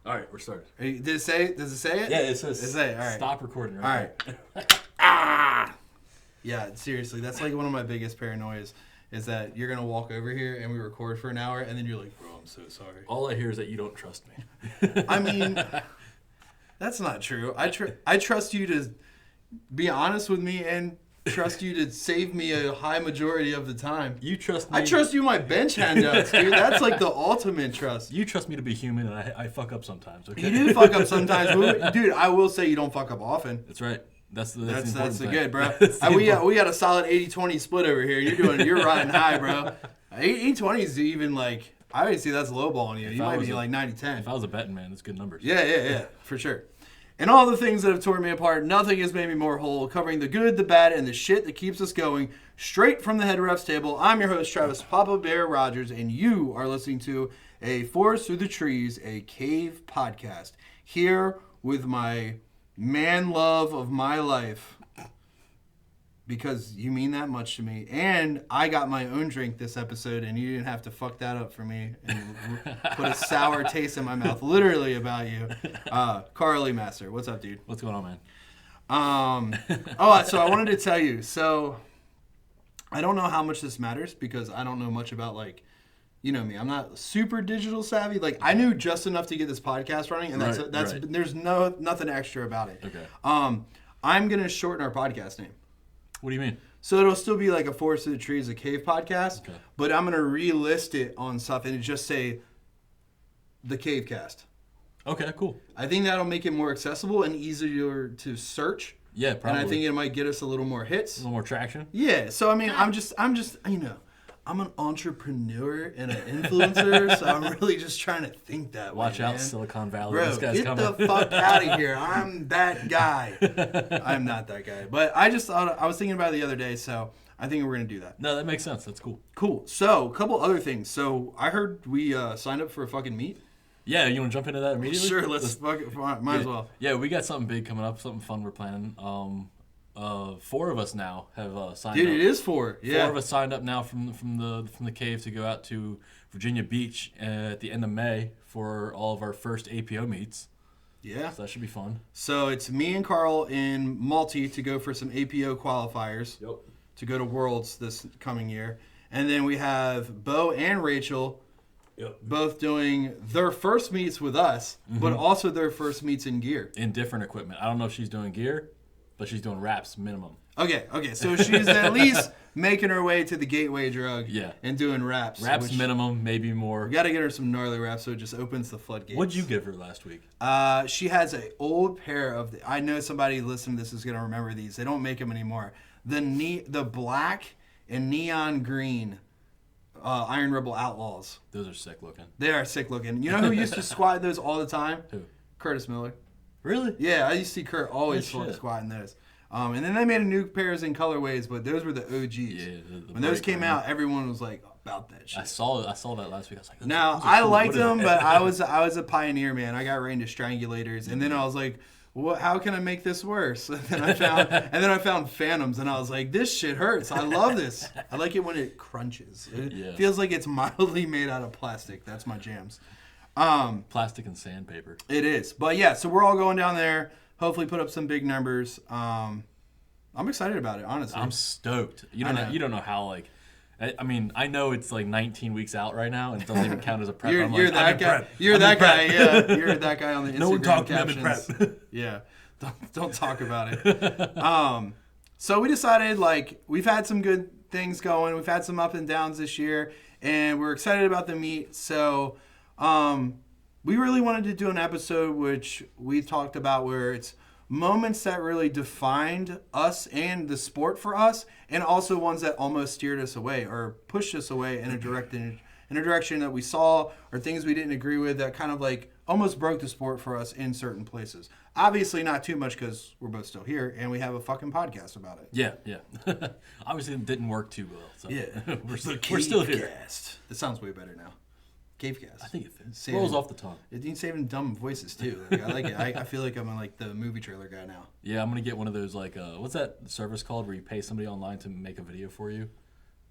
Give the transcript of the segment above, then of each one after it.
All right, we're started. Did it say it? Does it say it? Yeah, it says All right. stop recording All right right. Yeah, seriously, that's like one of my biggest paranoias is that you're gonna walk over here and we record for an hour and then you're like, bro, I'm so sorry. All I hear is that you don't trust me. I mean, that's not true. I trust you to be honest with me and trust you to save me a high majority of the time. You trust me. I trust you my bench handouts, dude. That's like the ultimate trust. You trust me to be human, and I fuck up sometimes. Okay. You do fuck up sometimes, dude. I will say you don't fuck up often. That's right. That's the good, bro. We got a solid 80-20 split over here. You're riding high, bro. 80-20 is even like I would say that's lowballing you. You might be like 90-10. If I was a betting man, that's good numbers. Yeah, for sure. And all the things that have torn me apart, nothing has made me more whole. Covering the good, the bad, and the shit that keeps us going. Straight from the head refs table, I'm your host, Travis Papa Bear Rogers, and you are listening to a Forest Through the Trees, a cave podcast. Here with my man love of my life, because you mean that much to me. And I got my own drink this episode, and you didn't have to fuck that up for me and put a sour taste in my mouth, literally, about you. Carly Master, what's up, dude? What's going on, man? So I wanted to tell you. So I don't know how much this matters because I don't know much about, like, you know me. I'm not super digital savvy. Like, I knew just enough to get this podcast running, and that's right. There's nothing extra about it. Okay. I'm gonna shorten our podcast name. What do you mean? So it'll still be like a Forest Through the Trees, a cave podcast, okay. But I'm gonna relist it on stuff and just say the Cave Cast. Okay, cool. I think that'll make it more accessible and easier to search. Yeah, probably. And I think it might get us a little more hits. A little more traction. Yeah. So I mean, I'm just I'm an entrepreneur and an influencer, so I'm really just trying to think that Watch way. out, man. Silicon Valley. Bro, this guy's get coming. the fuck out of here. I'm that guy. I'm not that guy. But I just thought, I was thinking about it the other day, so I think we're going to do that. No, that makes sense. That's cool. Cool. So, a couple other things. So, I heard we signed up for a fucking meet. Yeah, you want to jump into that immediately? Sure, let's fuck it. Might as well. Yeah, we got something big coming up, something fun we're planning. 4 of us now have signed up. Dude, it is 4. Yeah. 4 of us signed up now from the cave to go out to Virginia Beach at the end of May for all of our first APO meets. Yeah. So that should be fun. So it's me and Carl in Multi to go for some APO qualifiers. Yep. To go to Worlds this coming year. And then we have Bo and Rachel both doing their first meets with us, but also their first meets in gear. In different equipment. I don't know if she's doing gear, but she's doing wraps minimum. Okay. So she's at least making her way to the gateway drug and doing wraps. Wraps minimum, maybe more. We got to get her some gnarly wraps so it just opens the floodgates. What'd you give her last week? She has an old pair of, I know somebody listening to this is going to remember these. They don't make them anymore. The black and neon green Iron Rebel Outlaws. Those are sick looking. They are sick looking. You know who used to squat those all the time? Who? Curtis Miller. Really? Yeah, I used to see Kurt always squatting those. And then they made a new pairs in colorways, but those were the OGs. Yeah, when those came out, everyone was like about that shit. I saw that last week. I was like, now I liked them, but I was a pioneer, man. I got right into strangulators, and then I was like, "What? How can I make this worse?" And then I found Phantoms, and I was like, "This shit hurts. I love this. I like it when it crunches. It feels like it's mildly made out of plastic. That's my jams." Plastic and sandpaper. It is, but yeah. So we're all going down there. Hopefully, put up some big numbers. I'm excited about it, honestly. I'm stoked. You don't know how, like, I mean, I know it's like 19 weeks out right now, and it doesn't even count as a prep. You're that guy. You're that guy. Yeah, you're that guy on the Instagram. No one talked to captions. him in prep. Yeah, don't talk about it. So we decided, like, we've had some good things going. We've had some up and downs this year, and we're excited about the meet. So we really wanted to do an episode which we talked about where it's moments that really defined us and the sport for us, and also ones that almost steered us away or pushed us away in a direction that we saw, or things we didn't agree with that kind of like almost broke the sport for us in certain places. Obviously not too much because we're both still here and we have a fucking podcast about it. Yeah. Obviously it didn't work too well. So Yeah. we're still here. That sounds way better now. Cavecast. I think it fits. Rolls off the tongue. It needs saving dumb voices too. Like, I like it. I feel like I'm like the movie trailer guy now. Yeah, I'm gonna get one of those, like, what's that service called where you pay somebody online to make a video for you?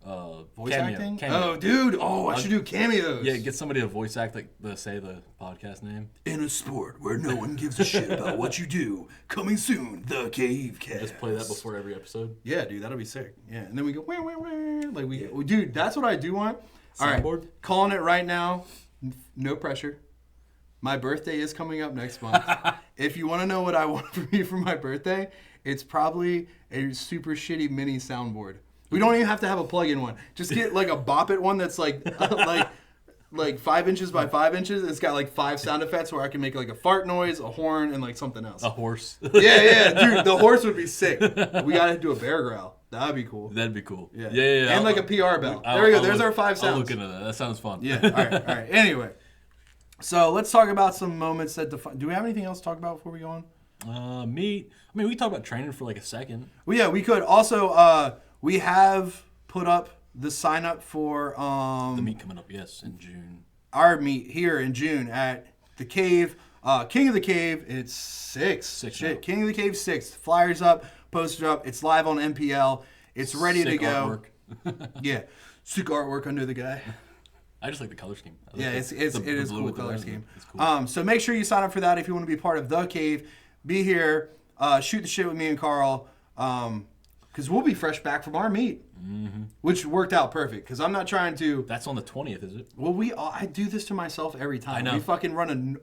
Voice cameo. acting? Cameo. Oh, dude. Oh, I should do cameos. Yeah, get somebody to voice act, like, say the podcast name. In a sport where no one gives a shit about what you do, coming soon, the Cave Cast. Just play that before every episode. Yeah, dude, that'll be sick. Yeah, and then we go, wah, wah, wah. Like, dude, that's what I do want. All right, Soundboard? calling it right now. No pressure. My birthday is coming up next month. If you want to know what I want for me for my birthday, it's probably a super shitty mini soundboard. We don't even have to have a plug-in one. Just get like a Bop It one that's like 5 inches by 5 inches. It's got like 5 sound effects where I can make like a fart noise, a horn, and like something else. A horse. Yeah, dude, the horse would be sick. We gotta do a bear growl. That'd be cool. That'd be cool. Yeah. And And like a PR bell. There we go. There's our 5 sounds. I'll look into that. That sounds fun. Yeah. All right. Anyway, so let's talk about some moments that define. Do we have anything else to talk about before we go on? We talked about training for like a second. Well, yeah, we could. Also, we have put up the sign up for The meet coming up, yes, in June. our meet here in June at the Cave. King of the Cave. It's 6. Shit. Now. King of the Cave 6. Flyers up, poster up. It's live on MPL. It's ready to Sick go. artwork. Yeah. Sick artwork under the guy. I just like the color scheme. Yeah, it is blue cool with the color red. scheme. It's cool. So make sure you sign up for that if you want to be part of the Cave. Be here, shoot the shit with me and Carl, because we'll be fresh back from our meet, which worked out perfect. Because I'm not trying to. That's on the 20th, is it? Well, I do this to myself every time. I know. We fucking run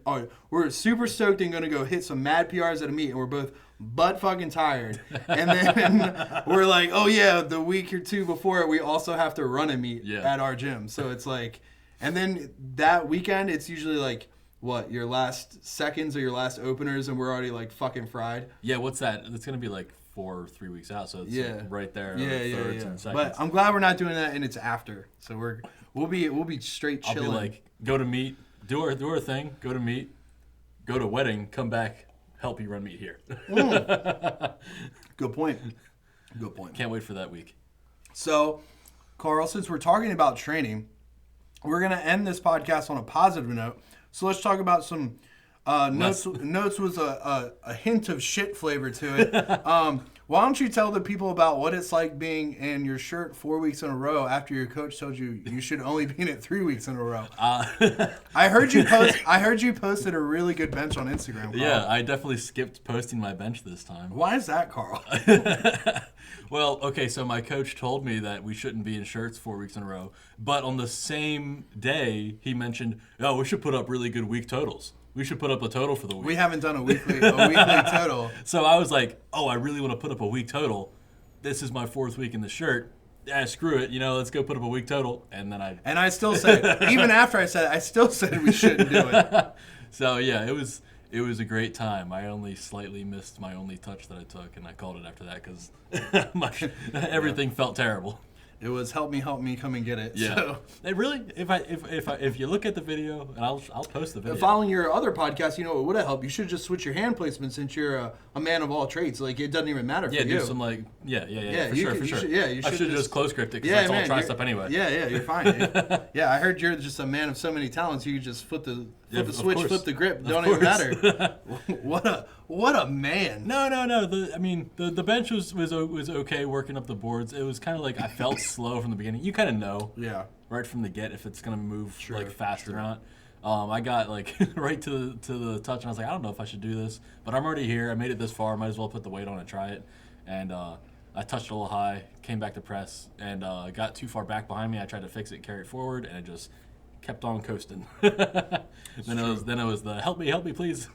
we're super stoked and gonna go hit some mad PRs at a meet, and we're both butt fucking tired. And then we're like, oh yeah, the week or two before we also have to run a meet at our gym. So it's like, and then that weekend it's usually like, what, your last seconds or your last openers, and we're already like fucking fried. Yeah, what's that? It's gonna be like 4 or 3 weeks out, so it's like right there. Thirds and seconds. But I'm glad we're not doing that, and it's after. So we'll be straight chilling. I'll be like, go to meet, do our thing, go to meet, go to wedding, come back, help you run meet here. Good point. Can't wait for that week. So, Carl, since we're talking about training, we're gonna end this podcast on a positive note. So let's talk about some notes. Notes with a hint of shit flavor to it. Why don't you tell the people about what it's like being in your shirt 4 weeks in a row after your coach told you you should only be in it 3 weeks in a row? I heard you posted a really good bench on Instagram, Carl. Yeah, I definitely skipped posting my bench this time. Why is that, Carl? Well, okay, so my coach told me that we shouldn't be in shirts 4 weeks in a row, but on the same day he mentioned, oh, we should put up really good week totals. We should put up a total for the week. We haven't done a weekly total. So I was like, oh, I really want to put up a week total. This is my 4th week in the shirt. Yeah, screw it. Let's go put up a week total. And then I still said, even after I said it, I still said we shouldn't do it. So yeah, it was a great time. I only slightly missed my only touch that I took, and I called it after that because everything felt terrible. It was help me, come and get it. Yeah. So, it really, if you look at the video, and I'll post the video. Following your other podcast, it would have helped. You should just switch your hand placement since you're a man of all trades. Like, it doesn't even matter for you. Yeah, do some for sure. You I should just close crypt it because that's all triced up anyway. Yeah, you're fine. Yeah, I heard you're just a man of so many talents. You could just flip the switch, flip the grip. Don't even matter. What a man. No. The bench was okay working up the boards. It was kind of like I felt slow from the beginning. You kind of know, right from the get if it's gonna move fast or not. I got like right to the touch, and I was like, I don't know if I should do this, but I'm already here. I made it this far. Might as well put the weight on and try it. And I touched a little high, came back to press, and got too far back behind me. I tried to fix it, carry it forward, and it just kept on coasting. Then it was the help me, please.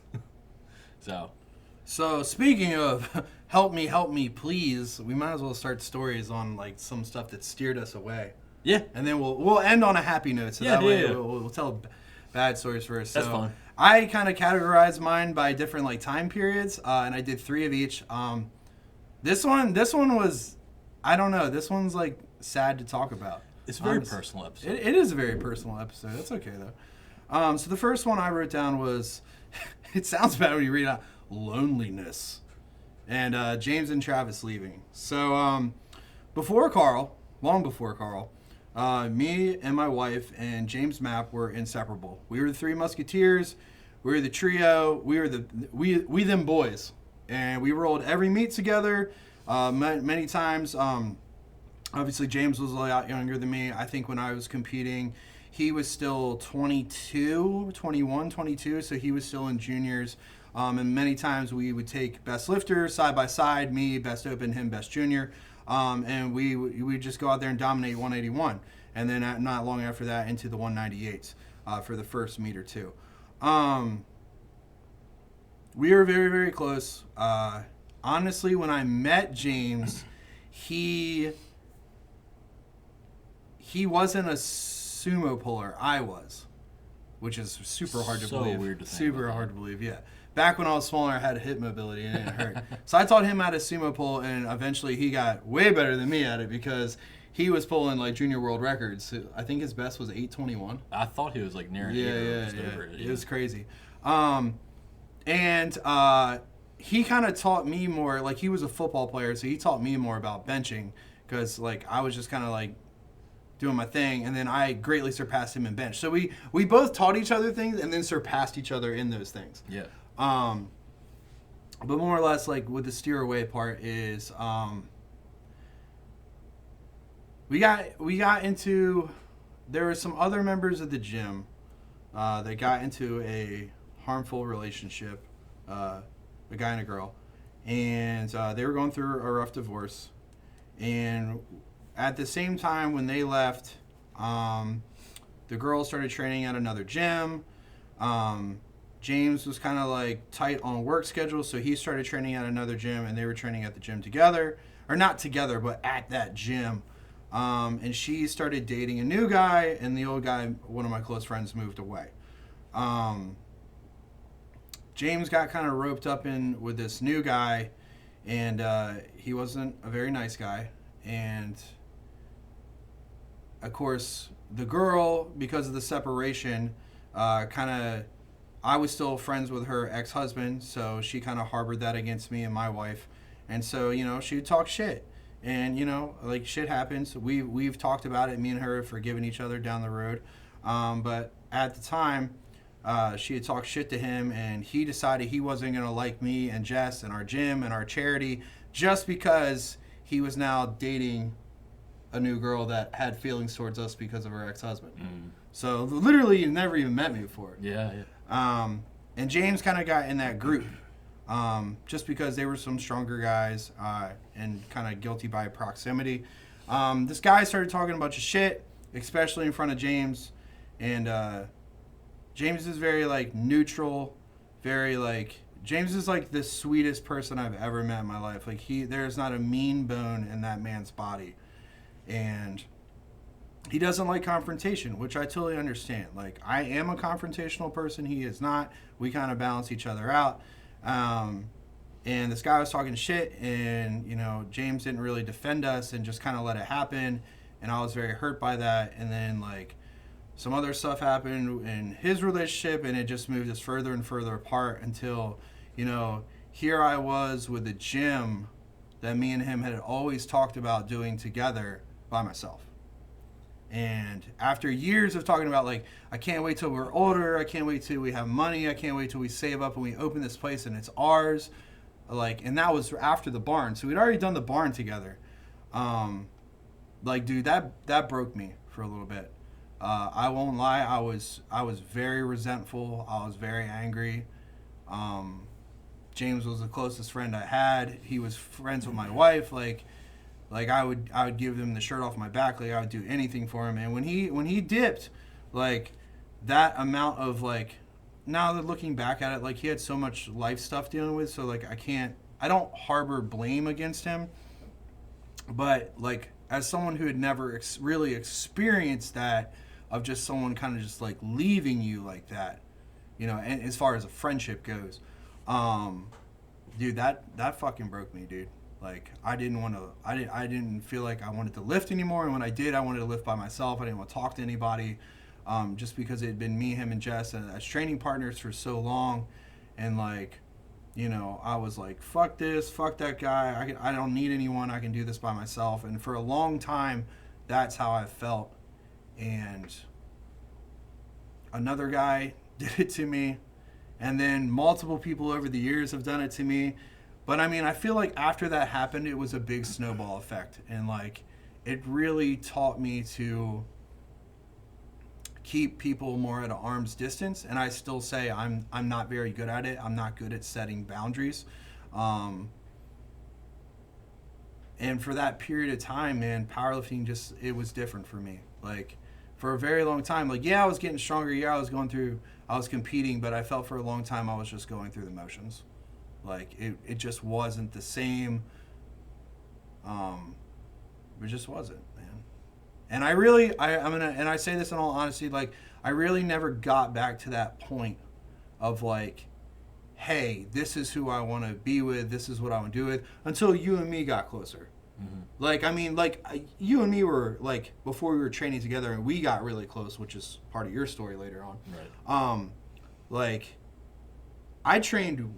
So speaking of help me, please, we might as well start stories on like some stuff that steered us away. Yeah. And then we'll end on a happy note. So we'll tell bad stories first. That's fine. I kind of categorized mine by different like time periods, and I did 3 of each. This one was, I don't know. This one's like sad to talk about. It's a very personal episode. It is a very personal episode. That's okay though. So the first one I wrote down was, it sounds bad when you read it out, loneliness, and James and Travis leaving. So long before Carl, me and my wife and James Mapp were inseparable. We were the 3 Musketeers. We were the trio. We were we them boys, and we rolled every meet together many times. Obviously, James was a lot younger than me. I think when I was competing, he was still 22, 21, 22, so he was still in juniors. And many times we would take best lifter side by side, me, best open, him, best junior. And we just go out there and dominate 181. And then not long after that, into the 198s for the first meet or two. We were very, very close. Honestly, when I met James, he wasn't a sumo puller. I was, which is super hard to believe. Weird to think super hard to believe, yeah. Back when I was smaller, I had hip mobility and it didn't hurt. So I taught him how to sumo pull, and eventually he got way better than me at it because he was pulling like junior world records. I think his best was 821. I thought he was like near an 8 or just over it. It was crazy. And he kind of taught me more. Like, he was a football player, so he taught me more about benching because like I was just kind of like doing my thing, and then I greatly surpassed him in bench. So we both taught each other things and then surpassed each other in those things. Yeah. But more or less, like with the steer away part is we got into, there were some other members of the gym that got into a harmful relationship, a guy and a girl, and they were going through a rough divorce. And at the same time when they left, the girl started training at another gym. James was kind of like tight on work schedule, so he started training at another gym, and they were training at the gym together, or not together, but at that gym. And she started dating a new guy, and the old guy, one of my close friends, moved away. James got kind of roped up in with this new guy, and he wasn't a very nice guy. And of course, the girl, because of the separation, I was still friends with her ex-husband, so she kind of harbored that against me and my wife. And so, she would talk shit. And, like, shit happens. We've talked about it, me and her have forgiven each other down the road. But at the time, she had talked shit to him, and he decided he wasn't going to like me and Jess and our gym and our charity just because he was now dating a new girl that had feelings towards us because of her ex-husband. So literally, you never even met me before. Yeah. And James kind of got in that group just because they were some stronger guys and kind of guilty by proximity. This guy started talking a bunch of shit, especially in front of James. And James is very, like, neutral, very, like... James is, like, the sweetest person I've ever met in my life. Like, there's not a mean bone in that man's body. And he doesn't like confrontation, which I totally understand. Like, I am a confrontational person. He is not. We kind of balance each other out. And this guy was talking shit, and, James didn't really defend us and just kind of let it happen. And I was very hurt by that. And then, like, some other stuff happened in his relationship, and it just moved us further and further apart until, here I was with a gym that me and him had always talked about doing together by myself. And after years of talking about, like, I can't wait till we're older, I can't wait till we have money, I can't wait till we save up and we open this place and it's ours. Like, and that was after the barn. So we'd already done the barn together. Like, dude, that broke me for a little bit. I won't lie, I was very resentful. I was very angry. James was the closest friend I had. He was friends with my wife. Like I would give him the shirt off my back. Like, I would do anything for him. And when he dipped, like, that amount of, like, now that looking back at it, like, he had so much life stuff dealing with. So, like, I don't harbor blame against him. But, like, as someone who had never really experienced that, of just someone kind of just, like, leaving you like that, and as far as a friendship goes, dude, that fucking broke me, dude. Like, I didn't feel like I wanted to lift anymore, and when I did, I wanted to lift by myself. I didn't want to talk to anybody, just because it had been me, him, and Jess as training partners for so long, and, like, I was like, fuck this, fuck that guy, I don't need anyone, I can do this by myself. And for a long time, that's how I felt. And another guy did it to me, and then multiple people over the years have done it to me. But I mean, I feel like after that happened, it was a big snowball effect, and, like, it really taught me to keep people more at an arm's distance. And I still say I'm not very good at it. I'm not good at setting boundaries. And for that period of time, man, powerlifting it was different for me. Like, for a very long time, like, yeah, I was getting stronger. Yeah, I was competing, but I felt for a long time I was just going through the motions. Like, it just wasn't the same. It just wasn't, man. And I say this in all honesty, like, I really never got back to that point of, like, hey, this is who I want to be with, this is what I want to do with, until you and me got closer. Mm-hmm. Like, I mean, like, you and me were, like, before we were training together, and we got really close, which is part of your story later on. Right. Like, I trained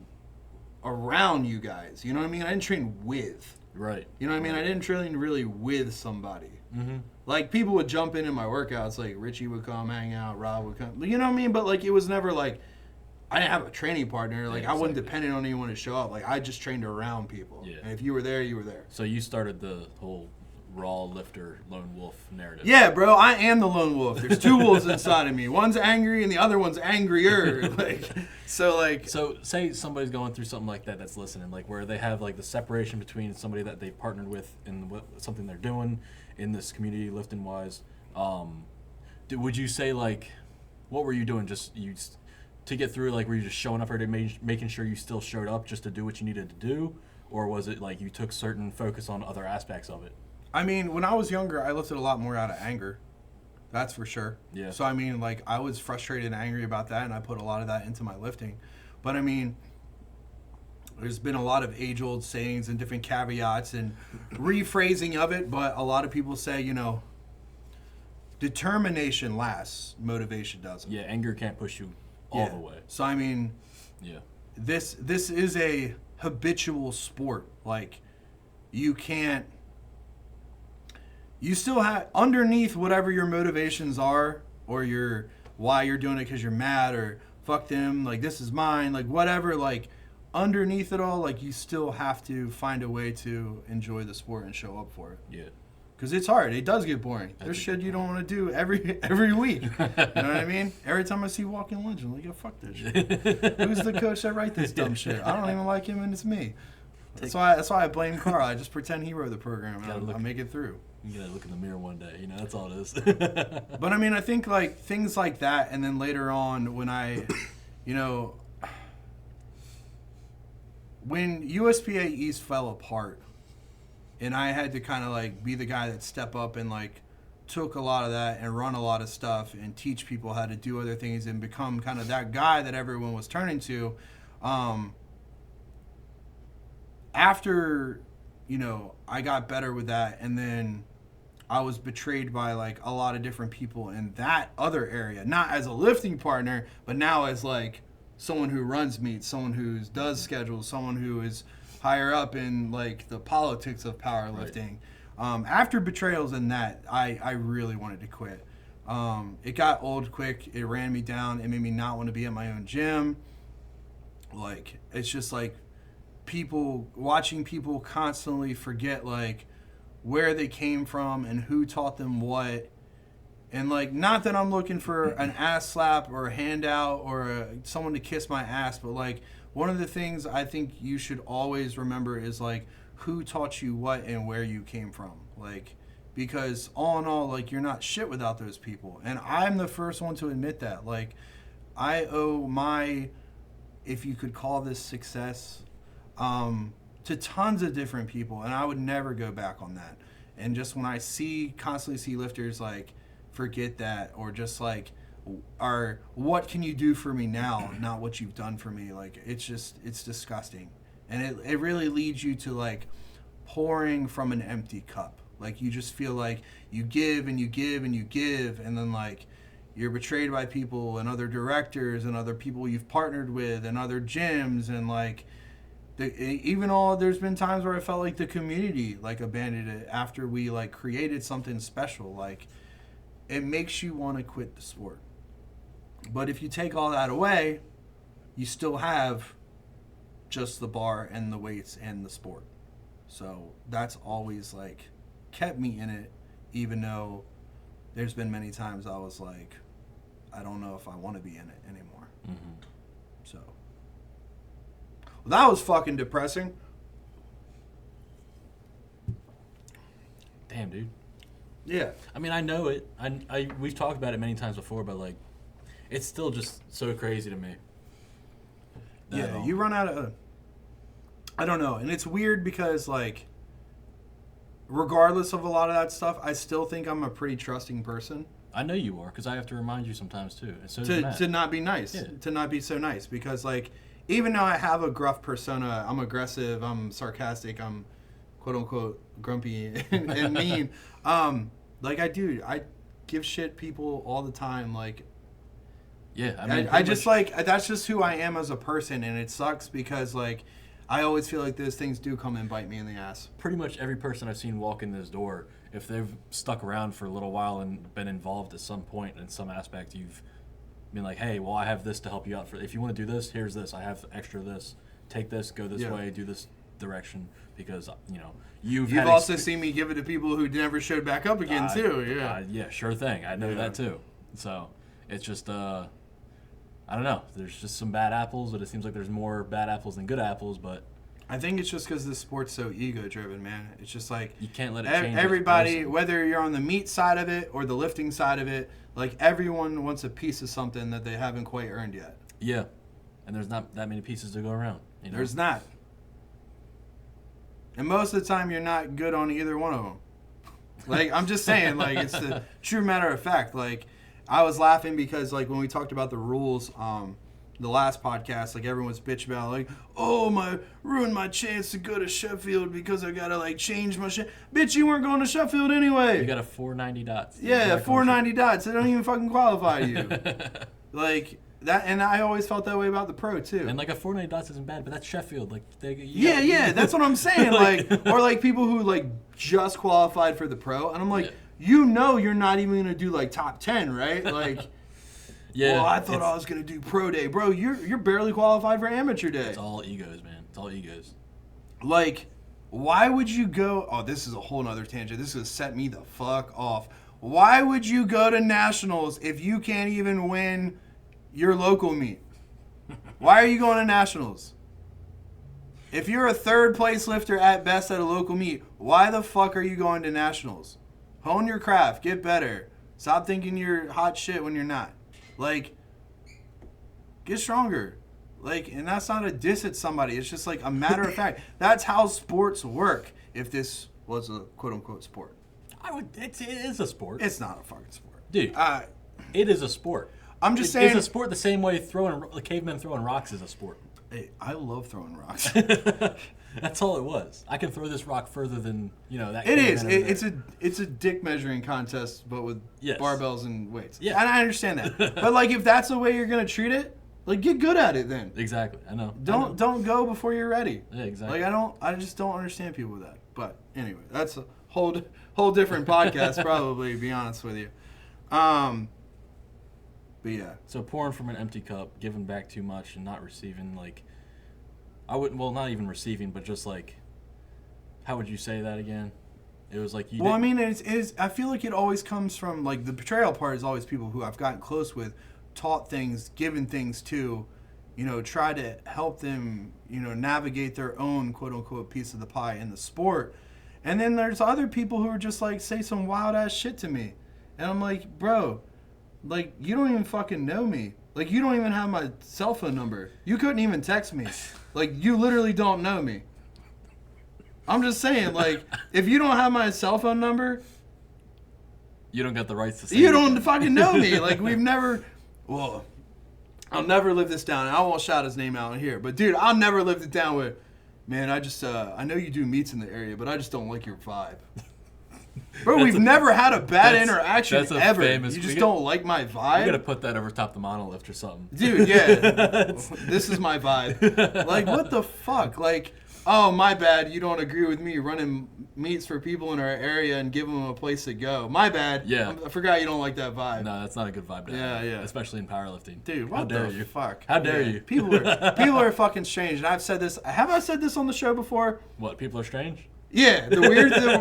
around you guys, you know what I mean? I didn't train with. Right. You know what I mean? I didn't train really with somebody. Mm-hmm. Like, people would jump in my workouts, like, Richie would come hang out, Rob would come, you know what I mean? But, like, it was never, like, I didn't have a training partner. Like, I wasn't dependent on anyone to show up. Like, I just trained around people. Yeah. And if you were there, you were there. So you started the whole raw lifter lone wolf narrative. Yeah, bro. I am the lone wolf. There's two wolves inside of me. One's angry and the other one's angrier. So say somebody's going through something like that that's listening, like where they have like the separation between somebody that they've partnered with and something they're doing in this community lifting wise. Would you say, like, what were you doing? To get through, like, were you just showing up every day, making sure you still showed up just to do what you needed to do? Or was it like you took certain focus on other aspects of it? I mean, when I was younger, I lifted a lot more out of anger. That's for sure. Yeah. So, I mean, like, I was frustrated and angry about that, and I put a lot of that into my lifting. But, I mean, there's been a lot of age-old sayings and different caveats and rephrasing of it, but a lot of people say, you know, determination lasts, motivation doesn't. Yeah, anger can't push you all the way. So, I mean, yeah, this is a habitual sport. Like, you still have, underneath whatever your motivations are, or why you're doing it because you're mad, or fuck them, like, this is mine, like, whatever, like, underneath it all, like, you still have to find a way to enjoy the sport and show up for it. Yeah. Because it's hard. It does get boring. There's shit you don't want to do every week. You know what I mean? Every time I see Walking Lunch, I'm like, yo, fuck this shit. Who's the coach that write this dumb shit? I don't even like him, and it's me. That's why I blame Carl. I just pretend he wrote the program, and I make it through. You gotta look in the mirror one day. You know, that's all it is. But, I mean, I think, like, things like that, and then later on when when USPA East fell apart, and I had to kind of, like, be the guy that step up and, like, took a lot of that and run a lot of stuff and teach people how to do other things and become kind of that guy that everyone was turning to. After, I got better with that, and then I was betrayed by, like, a lot of different people in that other area. Not as a lifting partner, but now as, like, someone who runs meets, someone who does schedules, someone who is higher up in, like, the politics of powerlifting. Right. After betrayals and that, I really wanted to quit. It got old quick. It ran me down. It made me not want to be at my own gym. Like, it's just like watching people constantly forget, like, where they came from and who taught them what. And, like, not that I'm looking for an ass slap or a handout or someone to kiss my ass, but, like, one of the things I think you should always remember is, like, who taught you what and where you came from. Like, because all in all, like, you're not shit without those people. And I'm the first one to admit that. Like, I owe my, if you could call this success, to tons of different people. And I would never go back on that. And just when I constantly see lifters, like, forget that, or just, like, what can you do for me now, not what you've done for me. Like, it's disgusting. And it really leads you to, like, pouring from an empty cup. Like, you just feel like you give and you give and you give, and then, like, you're betrayed by people and other directors and other people you've partnered with and other gyms, and, like, there's been times where I felt like the community, like, abandoned it after we, like, created something special. Like, it makes you want to quit the sport. But if you take all that away, you still have just the bar and the weights and the sport. So that's always, like, kept me in it. even though there's been many times I was like, I don't know if I want to be in it anymore. Mm-hmm. So, well, that was fucking depressing. Damn, dude. Yeah. I mean, I know it. We've talked about it many times before, but like, it's still just so crazy to me. Yeah, you run out of... I don't know. And it's weird because, like, regardless of a lot of that stuff, I still think I'm a pretty trusting person. I know you are, because I have to remind you sometimes, too. And so to not be nice. Yeah. To not be so nice. Because, like, even though I have a gruff persona, I'm aggressive, I'm sarcastic, I'm quote-unquote grumpy and mean. Like, I give shit people all the time, like... Yeah, I mean, I just like that's just who I am as a person, and it sucks because like I always feel like those things do come and bite me in the ass. Pretty much every person I've seen walk in this door, if they've stuck around for a little while and been involved at some point in some aspect, you've been like, hey, well, I have this to help you out. If you want to do this, here's this. I have extra this. Take this, go this way, do this direction, because you've also seen me give it to people who never showed back up again too. Yeah, yeah, sure thing. I know that too. So it's just I don't know. There's just some bad apples, but it seems like there's more bad apples than good apples. But I think it's just because this sport's so ego-driven, man. It's just like you can't let it change. Everybody, whether you're on the meat side of it or the lifting side of it, like everyone wants a piece of something that they haven't quite earned yet. Yeah, and there's not that many pieces to go around. There's not. And most of the time, you're not good on either one of them. Like, I'm just saying, like, it's the true matter of fact. Like, I was laughing because, like, when we talked about the rules, the last podcast, like, everyone was bitch about, like, oh, ruined my chance to go to Sheffield because I gotta, like, change my shit. Bitch, you weren't going to Sheffield anyway. You got a 490 dots. Yeah, 490 dots. They don't even fucking qualify you. Like... That, and I always felt that way about the pro too. And like a 490 dots isn't bad, but that's Sheffield. Like that's what I'm saying. Like, or like people who like just qualified for the pro, and I'm like, you're not even gonna do like top 10, right? Like, well, I thought I was gonna do pro day, bro. You're barely qualified for amateur day. It's all egos, man. It's all egos. Like, why would you go? Oh, this is a whole nother tangent. This is gonna set me the fuck off. Why would you go to nationals if you can't even win your local meet? Why are you going to nationals? If you're a third place lifter at best at a local meet, why the fuck are you going to nationals? Hone your craft. Get better. Stop thinking you're hot shit when you're not. Like, get stronger. Like, and that's not a diss at somebody. It's just like a matter of fact. That's how sports work. If this was a quote unquote sport. It is a sport. It's not a fucking sport. Dude, it is a sport. I'm just saying. It's a sport the same way cavemen throwing rocks is a sport. Hey, I love throwing rocks. That's all it was. I can throw this rock further than that. It is. It's a dick measuring contest, but with barbells and weights. Yeah, and I understand that. But like, if that's the way you're gonna treat it, like, get good at it then. Exactly. I know. Don't go before you're ready. Yeah, exactly. Like I just don't understand people with that. But anyway, that's a whole different podcast, probably. To be honest with you. But yeah. So pouring from an empty cup, giving back too much, and not receiving, like, not even receiving, but just like, how would you say that again? It was like you. Well, I mean, it's. I feel like it always comes from like the betrayal part is always people who I've gotten close with, taught things, given things to, try to help them, navigate their own quote unquote piece of the pie in the sport, and then there's other people who are just like say some wild ass shit to me, and I'm like, bro. Like, you don't even fucking know me. Like, you don't even have my cell phone number. You couldn't even text me. Like, you literally don't know me. I'm just saying, like, if you don't have my cell phone number... You don't got the rights to say you don't fucking know me. Like, we've never... Well, I'll never live this down. I won't shout his name out here. But, dude, I'll never live it down with... Man, I just... I know you do meets in the area, but I just don't like your vibe. Bro, we've never had a bad interaction ever. You just don't like my vibe? You gotta put that over top the monolift or something. Dude, yeah. This is my vibe. Like, what the fuck? Like, oh, my bad, you don't agree with me running meets for people in our area and giving them a place to go. My bad. Yeah. I forgot you don't like that vibe. No, that's not a good vibe to have. Yeah. Especially in powerlifting. Dude, what the fuck? How dare you? People are fucking strange. And I've said this. Have I said this on the show before? What, people are strange? Yeah,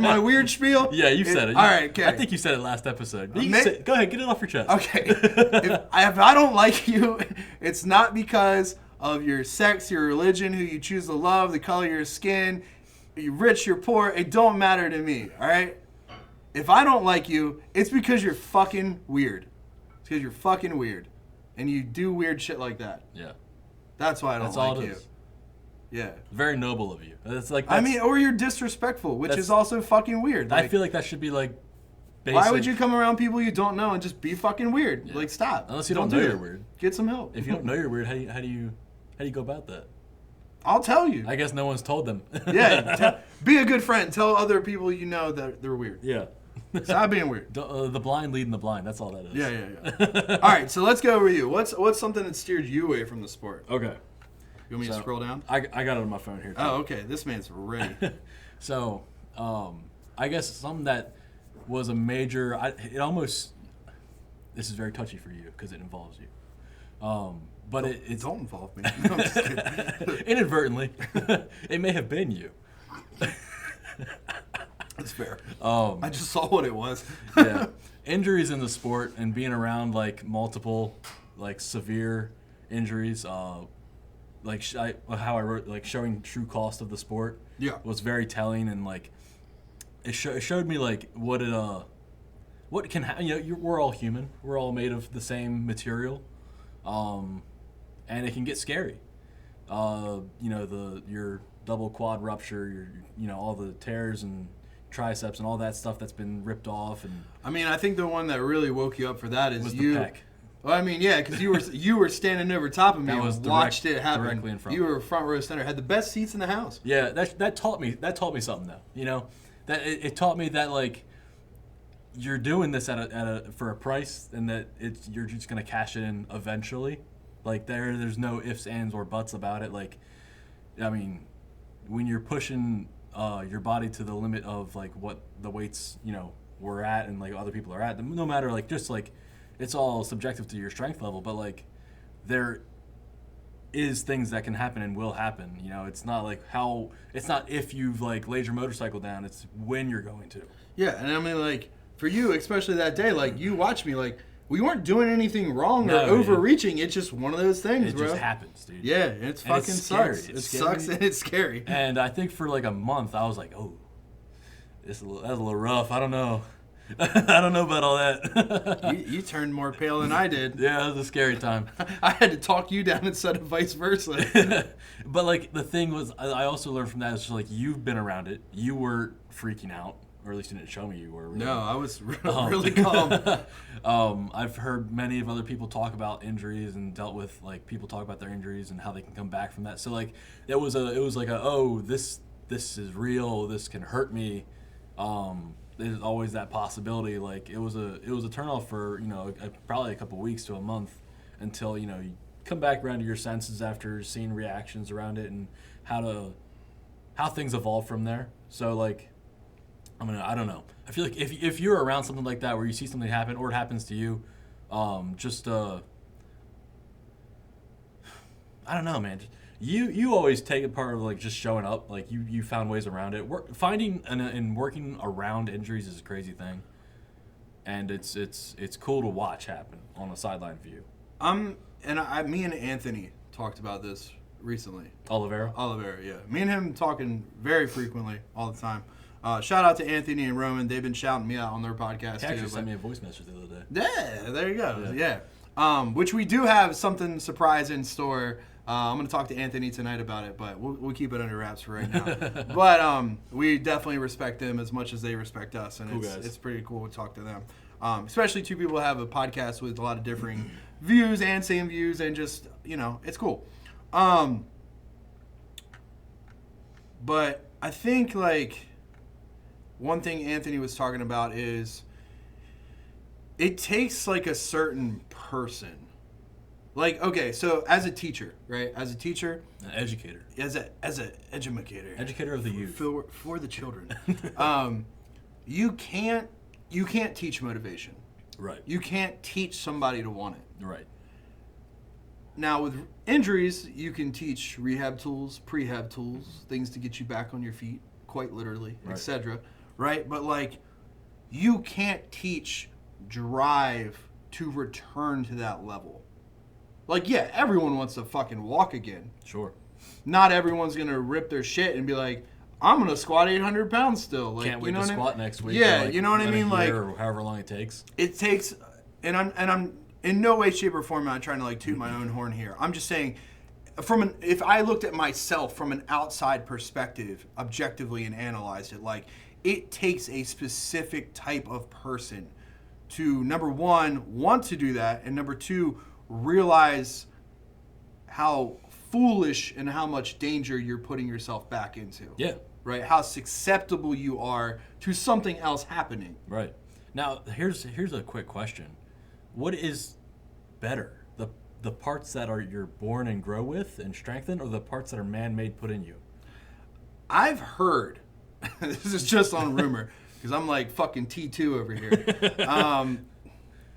my weird spiel. Yeah, you said it. All right, okay. I think you said it last episode. Go ahead, get it off your chest. Okay. if I don't like you, it's not because of your sex, your religion, who you choose to love, the color of your skin, you're rich, you're poor. It don't matter to me, all right? If I don't like you, it's because you're fucking weird. It's because you're fucking weird. And you do weird shit like that. Yeah. That's why I don't like you. Is. Yeah. Very noble of you. It's like or you're disrespectful, which is also fucking weird. I feel like that should be like basic. Why would you come around people you don't know and just be fucking weird? Yeah. Like, stop. Unless you don't know you're weird. Get some help. If you don't know you're weird, how do you go about that? I'll tell you. I guess no one's told them. Yeah. Be a good friend. Tell other people you know that they're weird. Yeah. Stop being weird. The blind leading the blind. That's all that is. Yeah. All right, so let's go over you. What's something that steered you away from the sport? Okay. You want me to scroll down? I got it on my phone here, too. Oh, okay. This man's ready. So, I guess something that was a major... this is very touchy for you because it involves you. But it's don't involve me. No, I'm just kidding. Inadvertently. It may have been you. That's fair. I just saw what it was. Yeah. Injuries in the sport and being around like multiple like severe injuries, how I wrote like showing true cost of the sport was very telling, and like it showed me like what can happen. We're all human. We're all made of the same material. And it can get scary. Your double quad rupture, all the tears and triceps and all that stuff that's been ripped off. And I mean, I think the one that really woke you up for that was the pec. Well, I mean, yeah, because you were standing over top of me and watched it happen. Directly in front. You were front row center. Had the best seats in the house. Yeah, that taught me something though. That it taught me that like you're doing this for a price, and that you're just gonna cash it in eventually. Like there's no ifs, ands, or buts about it. Like, I mean, when you're pushing your body to the limit of like what the weights we're at and like other people are at, no matter like just like it's all subjective to your strength level, but like there is things that can happen and will happen. It's not like it's not if you've like laid your motorcycle down, it's when you're going to. Yeah, and I mean like for you, especially that day, like you watched me, like we weren't doing anything wrong or overreaching. It's just one of those things, bro. It just happens, dude. Yeah, it fucking sucks. It sucks and it's scary. And I think for like a month, I was like, oh, that's a little rough. I don't know. I don't know about all that. You turned more pale than I did. Yeah, it was a scary time. I had to talk you down instead of vice versa. But like the thing was, I also learned from that is just like you've been around it. You were freaking out, or at least you didn't show me you were. Really. No, I was really calm. I've heard many of other people talk about injuries and dealt with like people talk about their injuries and how they can come back from that. So like it was like this is real. This can hurt me. There's always that possibility. Like it was a turnoff for probably a couple weeks to a month until you come back around to your senses after seeing reactions around it and how things evolve from there. So like I don't know. I feel like if you're around something like that where you see something happen or it happens to you, I don't know, man. You always take it part of like just showing up. Like you found ways around it. Finding and working around injuries is a crazy thing, and it's cool to watch happen on a sideline view. Me and Anthony talked about this recently. Oliveira, yeah. Me and him talking very frequently all the time. Shout out to Anthony and Roman. They've been shouting me out on their podcast too. He actually sent me a voice message the other day. Yeah, there you go. Yeah. Which we do have something surprise in store. I'm going to talk to Anthony tonight about it, but we'll keep it under wraps for right now. But we definitely respect them as much as they respect us, and it's pretty cool to talk to them. Especially two people who have a podcast with a lot of differing views and same views, and just, it's cool. But I think, like, one thing Anthony was talking about is it takes, like, a certain person. Like, okay, so as a teacher, right? As a teacher. An educator. As an educator. Educator of the youth. For the children. You can't teach motivation. Right. You can't teach somebody to want it. Right. Now, with injuries, you can teach rehab tools, prehab tools, things to get you back on your feet quite literally, etc. Right? But like, you can't teach drive to return to that level. Like, yeah, everyone wants to fucking walk again. Sure. Not everyone's gonna rip their shit and be like, I'm gonna squat 800 pounds still. Like, can't wait to squat next week. Yeah, you know what I mean. Like, or however long it takes. It takes, and I'm in no way, shape, or form not trying to like toot my own horn here. I'm just saying, if I looked at myself from an outside perspective, objectively, and analyzed it, like, it takes a specific type of person to, number one, want to do that, and number two, realize how foolish and how much danger you're putting yourself back into. Yeah. Right? How susceptible you are to something else happening. Right. Now, here's a quick question. What is better? The parts that you're born and grow with and strengthen, or the parts that are man-made put in you? I've heard, this is just on rumor, because I'm like fucking T2 over here.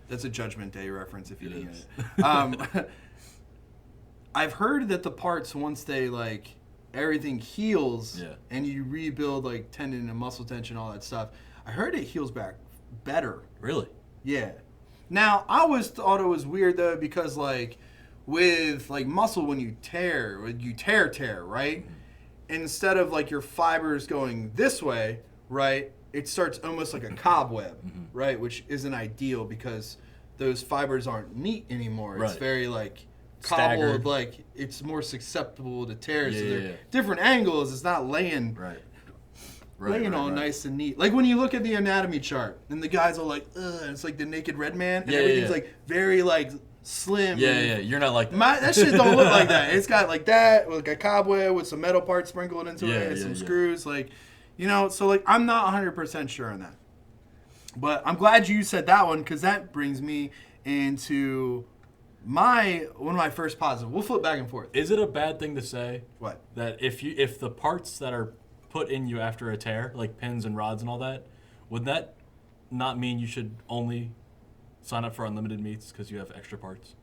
That's a Judgment Day reference if you didn't get it. I've heard that the parts, once they like everything heals and you rebuild like tendon and muscle tension, all that stuff, I heard it heals back better. Really? Yeah. Now, I always thought it was weird though, because like with like muscle, when you tear, right? Mm-hmm. Instead of like your fibers going this way, right? It starts almost like a cobweb, right? Which isn't ideal because those fibers aren't neat anymore. Right. It's very like cobbled, staggered. Like it's more susceptible to tears. So they're different angles. It's not laying all nice and neat. Like when you look at the anatomy chart and the guys are like, ugh, it's like the naked red man and everything's like very like slim. Yeah. You're not like that. That shit don't look like that. It's got like that, with like a cobweb with some metal parts sprinkled into it and some screws. Like, you know, so like I'm not 100% sure on that. But I'm glad you said that one, because that brings me into one of my first positives. We'll flip back and forth. Is it a bad thing to say what? That if the parts that are put in you after a tear, like pins and rods and all that, would that not mean you should only sign up for unlimited meets because you have extra parts?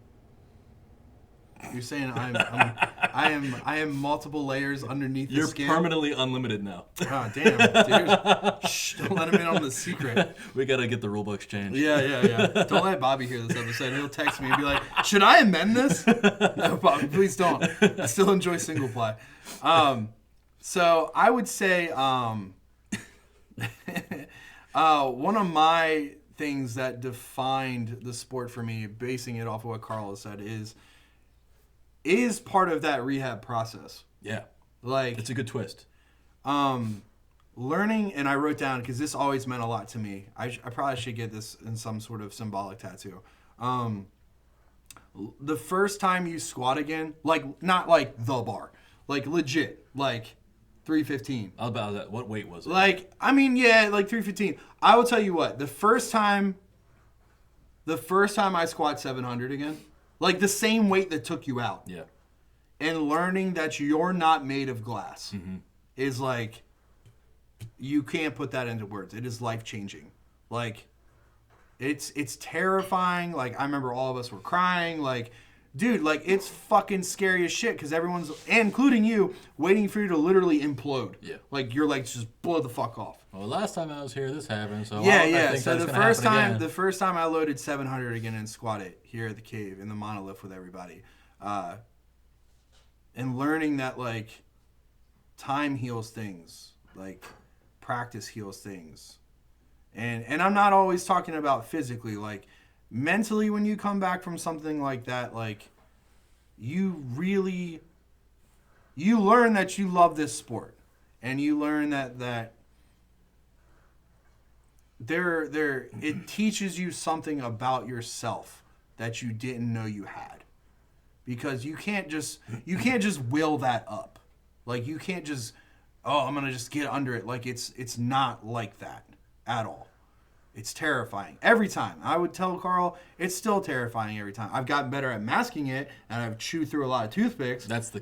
You're saying I am multiple layers underneath the skin? You're permanently unlimited now. Oh, damn, dude. Shh, don't let him in on the secret. We got to get the rule books changed. Yeah. Don't let Bobby hear this episode. He'll text me and be like, should I amend this? No, Bobby, please don't. I still enjoy single ply. So I would say one of my things that defined the sport for me, basing it off of what Carl has said, is part of that rehab process. Yeah. Like, it's a good twist. Learning, and I wrote down, because this always meant a lot to me. I probably should get this in some sort of symbolic tattoo. The first time you squat again, like, not like the bar, like legit, like 315. About that, what weight was it? Like, I mean, yeah, like 315. I will tell you what, the first time I squat 700 again, like the same weight that took you out. Yeah. And learning that you're not made of glass is like, you can't put that into words. It is life-changing. Like, it's terrifying. Like, I remember all of us were crying. Like, dude, like, it's fucking scary as shit, because everyone's, including you, waiting for you to literally implode. Yeah. Like, your legs just blow the fuck off. Well, last time I was here, this happened. So I think so the first time I loaded 700 again and squatted here at the cave in the monolith with everybody, and learning that like time heals things, like practice heals things, and I'm not always talking about physically, like mentally. When you come back from something like that, like you learn that you love this sport, and you learn that it teaches you something about yourself that you didn't know you had, because you can't just will that up. Like, you can't just, I'm gonna just get under it. Like, it's not like that at all. It's terrifying every time. I would tell Carl, it's still terrifying every time. I've gotten better at masking it, and I've chewed through a lot of toothpicks. That's the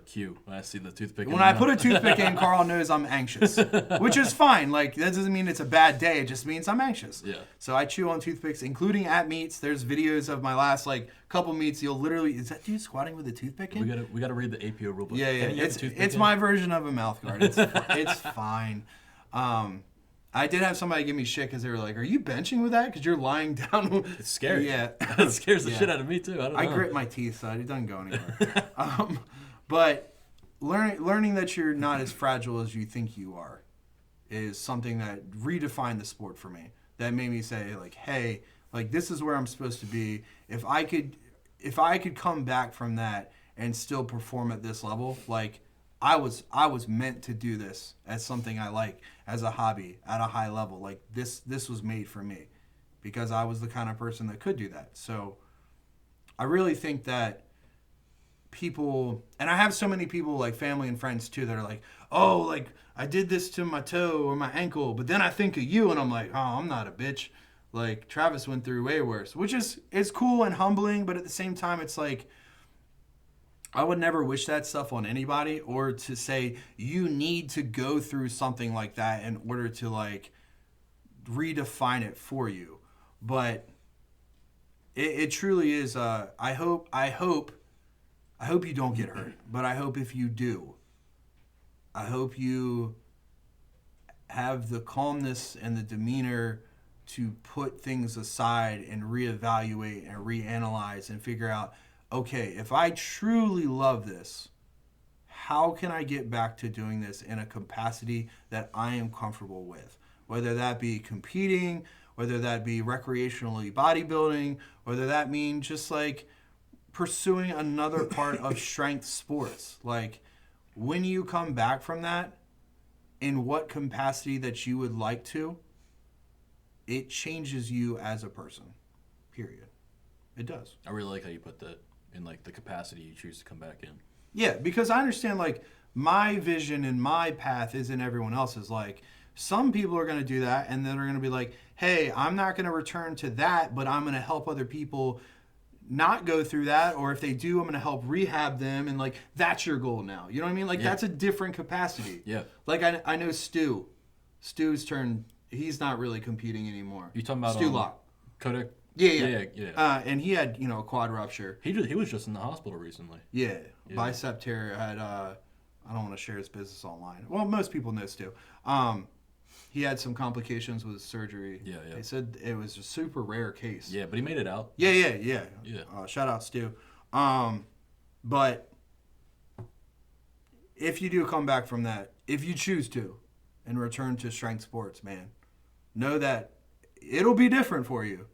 cue when I see the toothpick. When I put a toothpick in, Carl knows I'm anxious, which is fine. Like, that doesn't mean it's a bad day. It just means I'm anxious. Yeah. So I chew on toothpicks, including at meets. There's videos of my last couple meets. You'll literally, is that dude squatting with a toothpick in? We gotta read the APO rulebook. Yeah. It's my version of a mouth guard. It's fine. I did have somebody give me shit because they were like, "Are you benching with that? Because you're lying down." It's scary. Yeah, it scares the shit out of me too. I grit my teeth, so it doesn't go anywhere. But learning that you're not as fragile as you think you are is something that redefined the sport for me. That made me say, like, "Hey, like this is where I'm supposed to be. If I could come back from that and still perform at this level, like." I was meant to do this as something I like, as a hobby, at a high level. Like, this was made for me because I was the kind of person that could do that. So I really think that people, and I have so many people, like family and friends too, that are like, oh, like I did this to my toe or my ankle, but then I think of you and I'm like, oh, I'm not a bitch. Like, Travis went through way worse, which is cool and humbling, but at the same time, it's like, I would never wish that stuff on anybody, or to say you need to go through something like that in order to like redefine it for you. But it truly is. I hope you don't get hurt. But I hope if you do, I hope you have the calmness and the demeanor to put things aside and reevaluate and reanalyze and figure out, okay, if I truly love this, how can I get back to doing this in a capacity that I am comfortable with? Whether that be competing, whether that be recreationally bodybuilding, whether that mean just like pursuing another part of strength sports. Like, when you come back from that, in what capacity that you would like to, it changes you as a person, period. It does. I really like how you put that. In like the capacity you choose to come back in. Yeah, because I understand like my vision and my path isn't everyone else's. Like, some people are going to do that and then are going to be like, hey, I'm not going to return to that, but I'm going to help other people not go through that. Or if they do, I'm going to help rehab them. And like, that's your goal now. You know what I mean? Like, that's a different capacity. Yeah. Like, I know Stu. Stu's turned, he's not really competing anymore. You talking about Stu Locke. Kodak? Yeah. And he had, a quad rupture. He was just in the hospital recently. Yeah. Bicep tear. Had I don't want to share his business online. Well, most people know Stu. He had some complications with his surgery. Yeah. They said it was a super rare case. Yeah, but he made it out. Yeah. Shout out Stu. But if you do come back from that, if you choose to, and return to strength sports, man, know that it'll be different for you.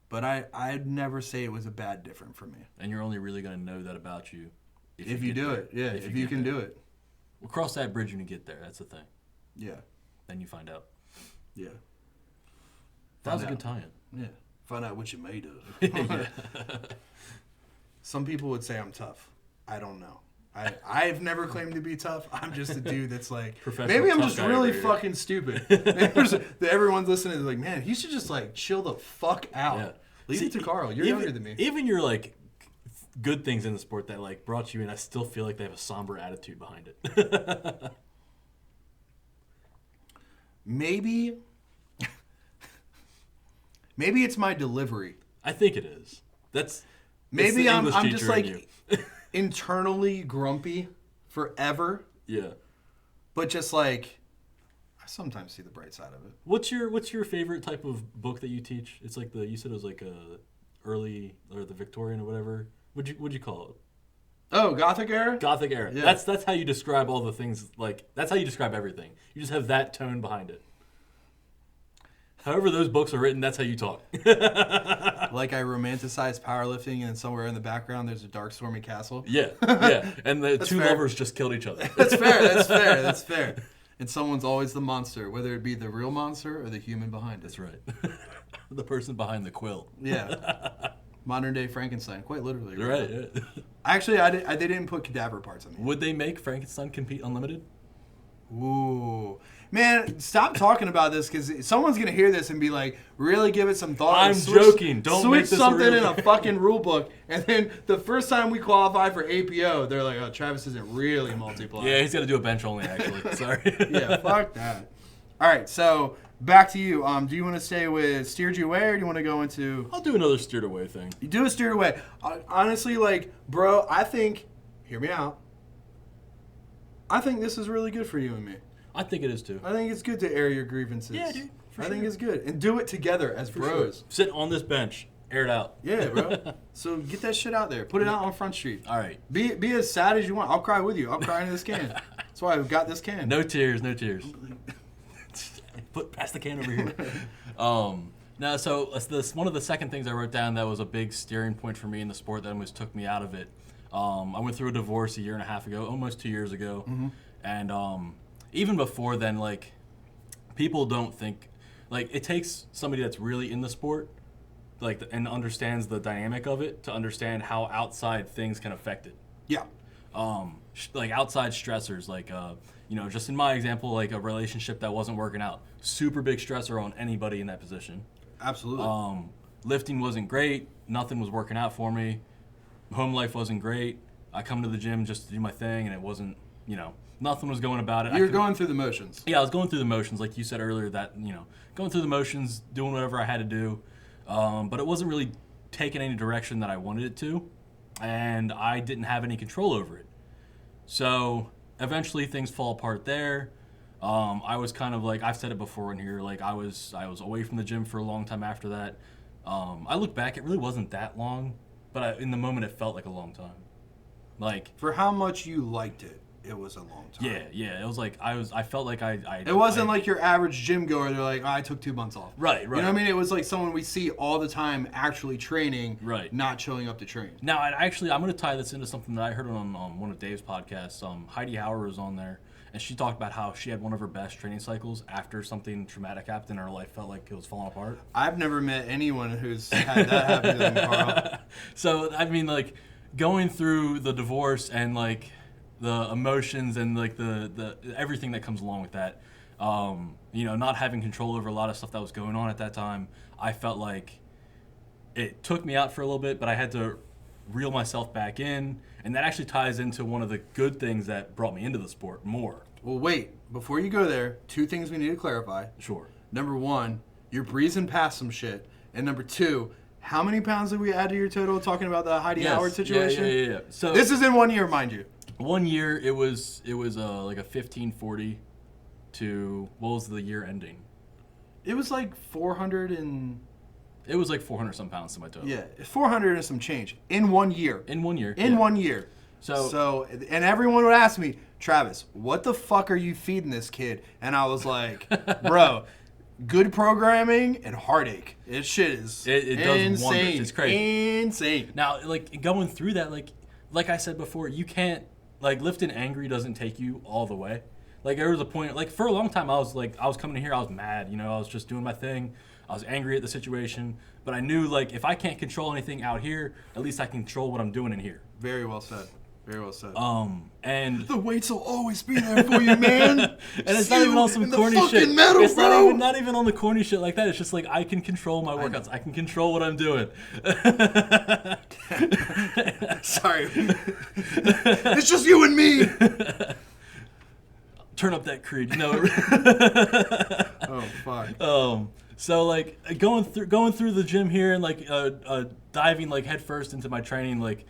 But I'd never say it was a bad different for me. And you're only really going to know that about you if you do it. Yeah, if you can do it. We'll cross that bridge when you get there. That's the thing. Yeah. Then you find out. Yeah. That was a good tie-in. Yeah. Find out what you're made of. Some people would say I'm tough. I don't know. I've never claimed to be tough. I'm just a dude that's like, maybe I'm just really fucking stupid. Everyone's listening is like, man, he should just like chill the fuck out. Yeah. Leave it to Carl. You're younger than me. Even your like good things in the sport that like brought you in, I still feel like they have a somber attitude behind it. Maybe it's my delivery. I think it is. Maybe I'm just like internally grumpy forever. Yeah. But just like, I sometimes see the bright side of it. What's your favorite type of book that you teach? It's like you said it was like a early or the Victorian or whatever. What'd you call it? Oh, Gothic era? Gothic era. Yeah. That's how you describe all the things, like that's how you describe everything. You just have that tone behind it. However those books are written, that's how you talk. Like I romanticize powerlifting and somewhere in the background there's a dark, stormy castle. Yeah. And the two lovers just killed each other. That's fair. And someone's always the monster, whether it be the real monster or the human behind it. That's right. The person behind the quill. Yeah. Modern day Frankenstein, quite literally. Right. Yeah. Actually, they didn't put cadaver parts on me. Would they make Frankenstein compete unlimited? Ooh. Man, stop talking about this because someone's going to hear this and be like, really give it some thought. I'm joking. Don't switch make this something in a fucking rule book. And then the first time we qualify for APO, they're like, oh, Travis isn't really multiply. Yeah, he's got to do a bench only, actually. Sorry. Yeah, fuck that. All right, so back to you. Do you want to stay with steered you away or do you want to go into... I'll do another steered away thing. You do a steered away. Honestly, like, bro, I think... Hear me out. I think this is really good for you and me. I think it is too. I think it's good to air your grievances. Yeah, dude. I think it's good. And do it together as bros. Sure. Sit on this bench. Air it out. Yeah, bro. So get that shit out there. Put it out on Front Street. All right. Be as sad as you want. I'll cry with you. I'll cry into this can. That's why I've got this can. No tears. No tears. Pass the can over here. Now, so this one of the second things I wrote down that was a big steering point for me in the sport that almost took me out of it. I went through a divorce a year and a half ago, almost 2 years ago. Mm-hmm. And even before then, like, people don't think, like, it takes somebody that's really in the sport, like, and understands the dynamic of it to understand how outside things can affect it. Yeah. Like, outside stressors, like, you know, just in my example, like, a relationship that wasn't working out, super big stressor on anybody in that position. Absolutely. Lifting wasn't great. Nothing was working out for me. Home life wasn't great. I come to the gym just to do my thing, and it wasn't, you know, nothing was going about it. You're going through the motions. Yeah, I was going through the motions, like you said earlier, that, you know, going through the motions, doing whatever I had to do. But it wasn't really taking any direction that I wanted it to, and I didn't have any control over it. So eventually things fall apart there. I was kind of like, I've said it before in here, like I was away from the gym for a long time after that. I look back, it really wasn't that long, but in the moment it felt like a long time. Like, for how much you liked it, it was a long time. Yeah. It was like I felt like I it wasn't like your average gym goer. They're like, oh, I took 2 months off. Right. You know what I mean? It was like someone we see all the time actually training, right, not showing up to train. Now, I'm going to tie this into something that I heard on one of Dave's podcasts. Heidi Hauer was on there, and she talked about how she had one of her best training cycles after something traumatic happened in her life, felt like it was falling apart. I've never met anyone who's had that happen to them, Carl. So, I mean, like, going through the divorce and, like, the emotions and, like, the everything that comes along with that, you know, not having control over a lot of stuff that was going on at that time, I felt like it took me out for a little bit, but I had to reel myself back in, and that actually ties into one of the good things that brought me into the sport more. Well, wait, before you go there, 2 things we need to clarify. Sure. Number 1, you're breezing past some shit, and number 2, how many pounds did we add to your total talking about the Heidi Howard situation? Yeah. So this is in 1 year, mind you. 1 year, it was like a 1540 to, what was the year ending? It was like 400 and... It was like 400 some pounds to my total. Yeah, 400 and some change in 1 year. In 1 year. In 1 year. So, and everyone would ask me, Travis, what the fuck are you feeding this kid? And I was like, bro, good programming and heartache. It shit is it does wonders. It's crazy. Insane. Now, like, going through that, like I said before, you can't, like, lifting angry doesn't take you all the way. Like, there was a point, like, for a long time, I was coming in here, I was mad, you know, I was just doing my thing. I was angry at the situation, but I knew, like, if I can't control anything out here, at least I can control what I'm doing in here. Very well said. Very well said. And the weights will always be there for you, man. And it's not even on some corny shit. Metal, it's bro. not even on the corny shit like that. It's just like, I can control my workouts. I can control what I'm doing. Sorry. It's just you and me. Turn up that Creed, you know. Oh fuck. So, like, going through the gym here and, like, diving, like, headfirst into my training, like,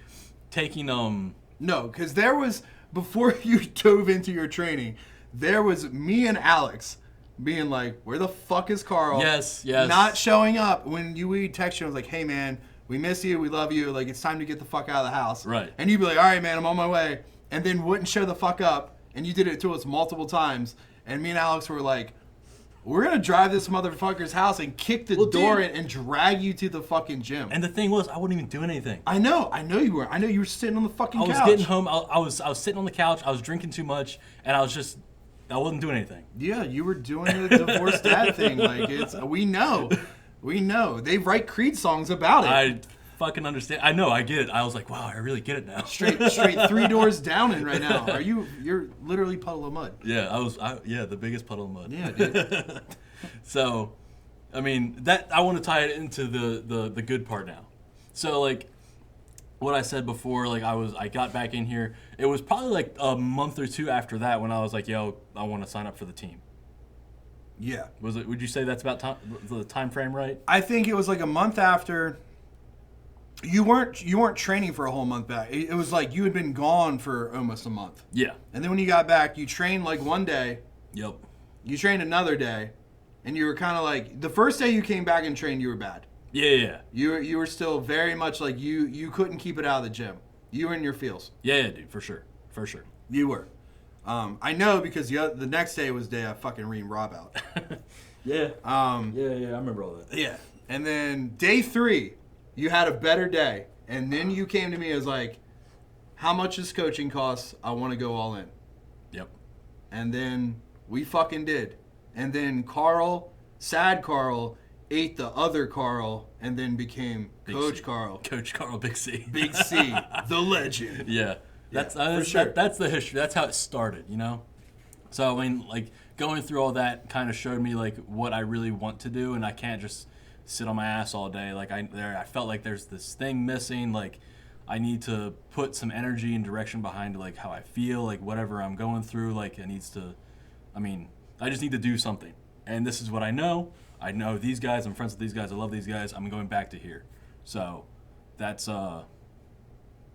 taking No, because there was, before you dove into your training, there was me and Alex being like, where the fuck is Carl? Yes. Not showing up. When we text you, I was like, hey man, we miss you, we love you, like, it's time to get the fuck out of the house. Right. And you'd be like, all right man, I'm on my way. And then wouldn't show the fuck up, and you did it to us multiple times. And me and Alex were like, we're going to drive this motherfucker's house and kick the door in and drag you to the fucking gym. And the thing was, I wasn't even doing anything. I know you were. I know you were sitting on the fucking couch. I was getting home. I was sitting on the couch. I was drinking too much, and I wasn't doing anything. Yeah, you were doing the divorced dad thing. Like, we know. They write Creed songs about it. I fucking understand. I know, I get it. I was like, wow, I really get it now. Straight 3 doors down in right now. You're literally puddle of mud. Yeah, the biggest puddle of mud. Yeah, dude. So, I mean, that I want to tie it into the good part now. So, like, what I said before, like, I got back in here. It was probably like a month or two after that when I was like, yo, I want to sign up for the team. Yeah. Would you say that's about the time frame, right? I think it was like a month after. You weren't training for a whole month back. It was like you had been gone for almost a month. Yeah. And then when you got back, you trained like one day. Yep. You trained another day, and you were kind of like the first day you came back and trained, you were bad. Yeah. You were still very much like you couldn't keep it out of the gym. You were in your feels. Yeah, dude, for sure. You were. I know because the next day was the day I fucking reamed Rob out. Yeah. Yeah, I remember all that. Yeah. And then day 3, you had a better day, and then you came to me as like, how much does coaching cost? I want to go all in. Yep. And then we fucking did. And then Sad Carl, ate the other Carl and then became Coach Carl. Coach Carl, Big C. Big C, the legend. Yeah. That's sure. That's the history. That's how it started, you know? So, I mean, like, going through all that kind of showed me, like, what I really want to do, and I can't just sit on my ass all day. Like, I felt like there's this thing missing. Like, I need to put some energy and direction behind, like, how I feel, like, whatever I'm going through. Like, I just need to do something. And this is what I know. I know these guys. I'm friends with these guys. I love these guys. I'm going back to here. So, that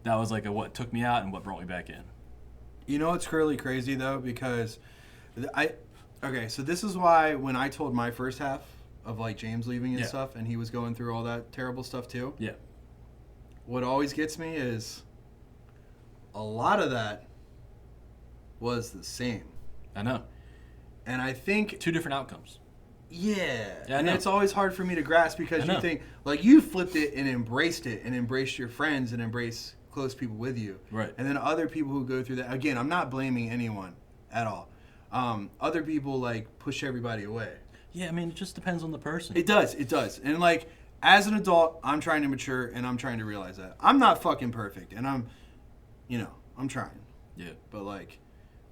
was, like, what took me out and what brought me back in. You know what's really crazy, though? Because so this is why when I told my first half of, like, James leaving and stuff, and he was going through all that terrible stuff, too. Yeah. What always gets me is a lot of that was the same. I know. And I think... 2 different outcomes. Yeah. I and know. It's always hard for me to grasp because you think, like, you flipped it and embraced your friends and embraced close people with you. Right. And then other people who go through that, again, I'm not blaming anyone at all. Other people, like, push everybody away. Yeah, I mean, it just depends on the person. It does. And, like, as an adult, I'm trying to mature and I'm trying to realize that. I'm not fucking perfect and I'm trying. Yeah. But, like,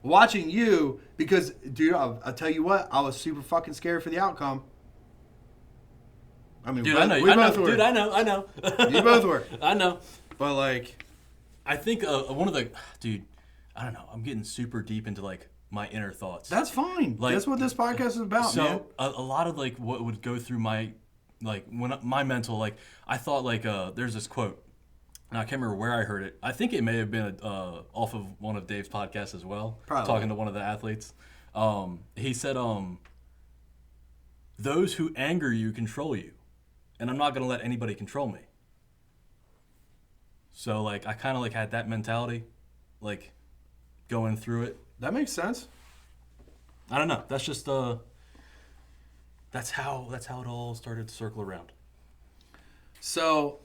watching you, because, dude, I'll tell you what, I was super fucking scared for the outcome. I mean, dude, we both were. Dude, I know. You both were. I know. But, like... I think dude, I don't know. I'm getting super deep into, like, my inner thoughts. That's fine. Like, that's what this podcast is about, man. So, a lot of, like, what would go through my, like, my mental, like, I thought, like, there's this quote. And I can't remember where I heard it. I think it may have been off of one of Dave's podcasts as well. Probably. Talking to one of the athletes. He said, those who anger you control you. And I'm not going to let anybody control me. So, like, I kind of, like, had that mentality, like, going through it. That makes sense. I don't know. That's just, that's how it all started to circle around. So,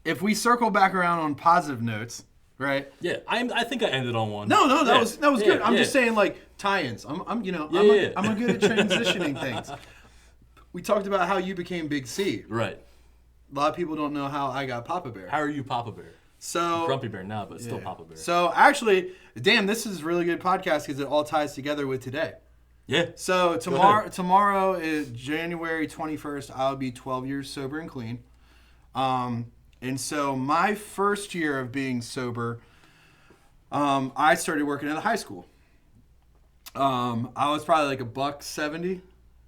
if we circle back around on positive notes, right? Yeah, I think I ended on one. No, that was good. I'm just saying, like, tie-ins. I'm good at transitioning things. We talked about how you became Big C. Right. A lot of people don't know how I got Papa Bear. How are you Papa Bear? So Grumpy Bear now, but still Papa Bear. So actually, damn, this is a really good podcast because it all ties together with today. Yeah. So tomorrow is January 21st. I'll be 12 years sober and clean. And so my first year of being sober, I started working at a high school. I was probably like $170,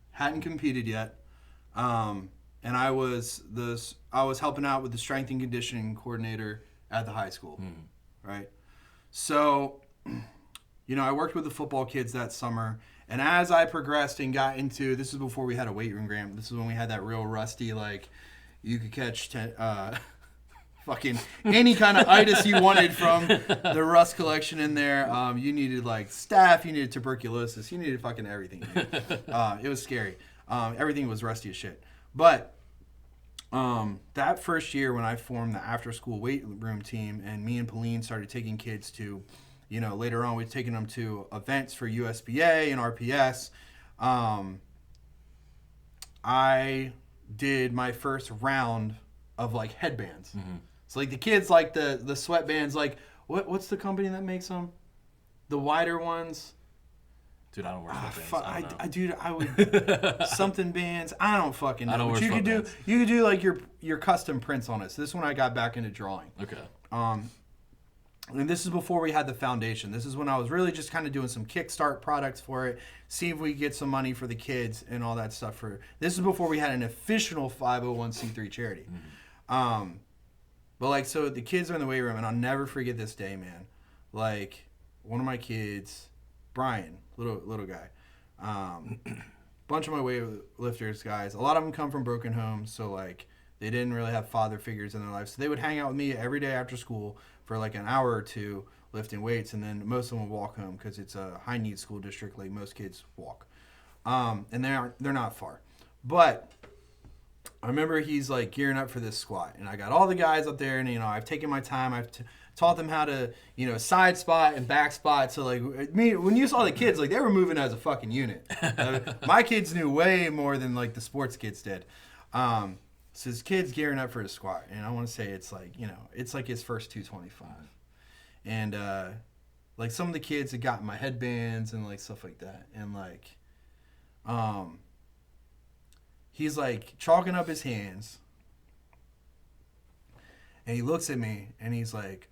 hadn't competed yet, and I was helping out with the strength and conditioning coordinator at the high school, right? So, I worked with the football kids that summer, and as I progressed and got into, this is before we had a weight room, Graham. This is when we had that real rusty, like, you could catch fucking any kind of itis you wanted from the rust collection in there. You needed, like, staph, you needed tuberculosis, you needed fucking everything. It was scary. Everything was rusty as shit. But that first year when I formed the after-school weight room team and me and Pauline started taking kids to, later on we've taken them to events for USBA and RPS, I did my first round of, like, headbands. So like the kids like the sweatbands. Like what's the company that makes them? The wider ones. Dude, I don't wear sweatbands. Dude, I would something bands. I don't fucking know. I don't wear sweatbands. You could do like your custom prints on it. So this one I got back into drawing. Okay. And this is before we had the foundation. This is when I was really just kind of doing some Kickstart products for it, see if we could get some money for the kids and all that stuff. This is before we had an official 501c3 charity. Mm-hmm. But like, so the kids are in the weight room, and I'll never forget this day, man. Like, one of my kids, Brian, little guy, bunch of my weightlifters guys. A lot of them come from broken homes, so like they didn't really have father figures in their life. So they would hang out with me every day after school for like an hour or two lifting weights, and then most of them would walk home because it's a high need school district. Like most kids walk, and they're not far. But I remember he's like gearing up for this squat, and I got all the guys up there, and I've taken my time. I've taught them how to side spot and back spot. So like when you saw the kids, like they were moving as a fucking unit. My kids knew way more than like the sports kids did. So his kid's gearing up for his squat, and I want to say it's like it's like his first 225, and like some of the kids had gotten my headbands and like stuff like that, and like he's like chalking up his hands, and he looks at me, and he's like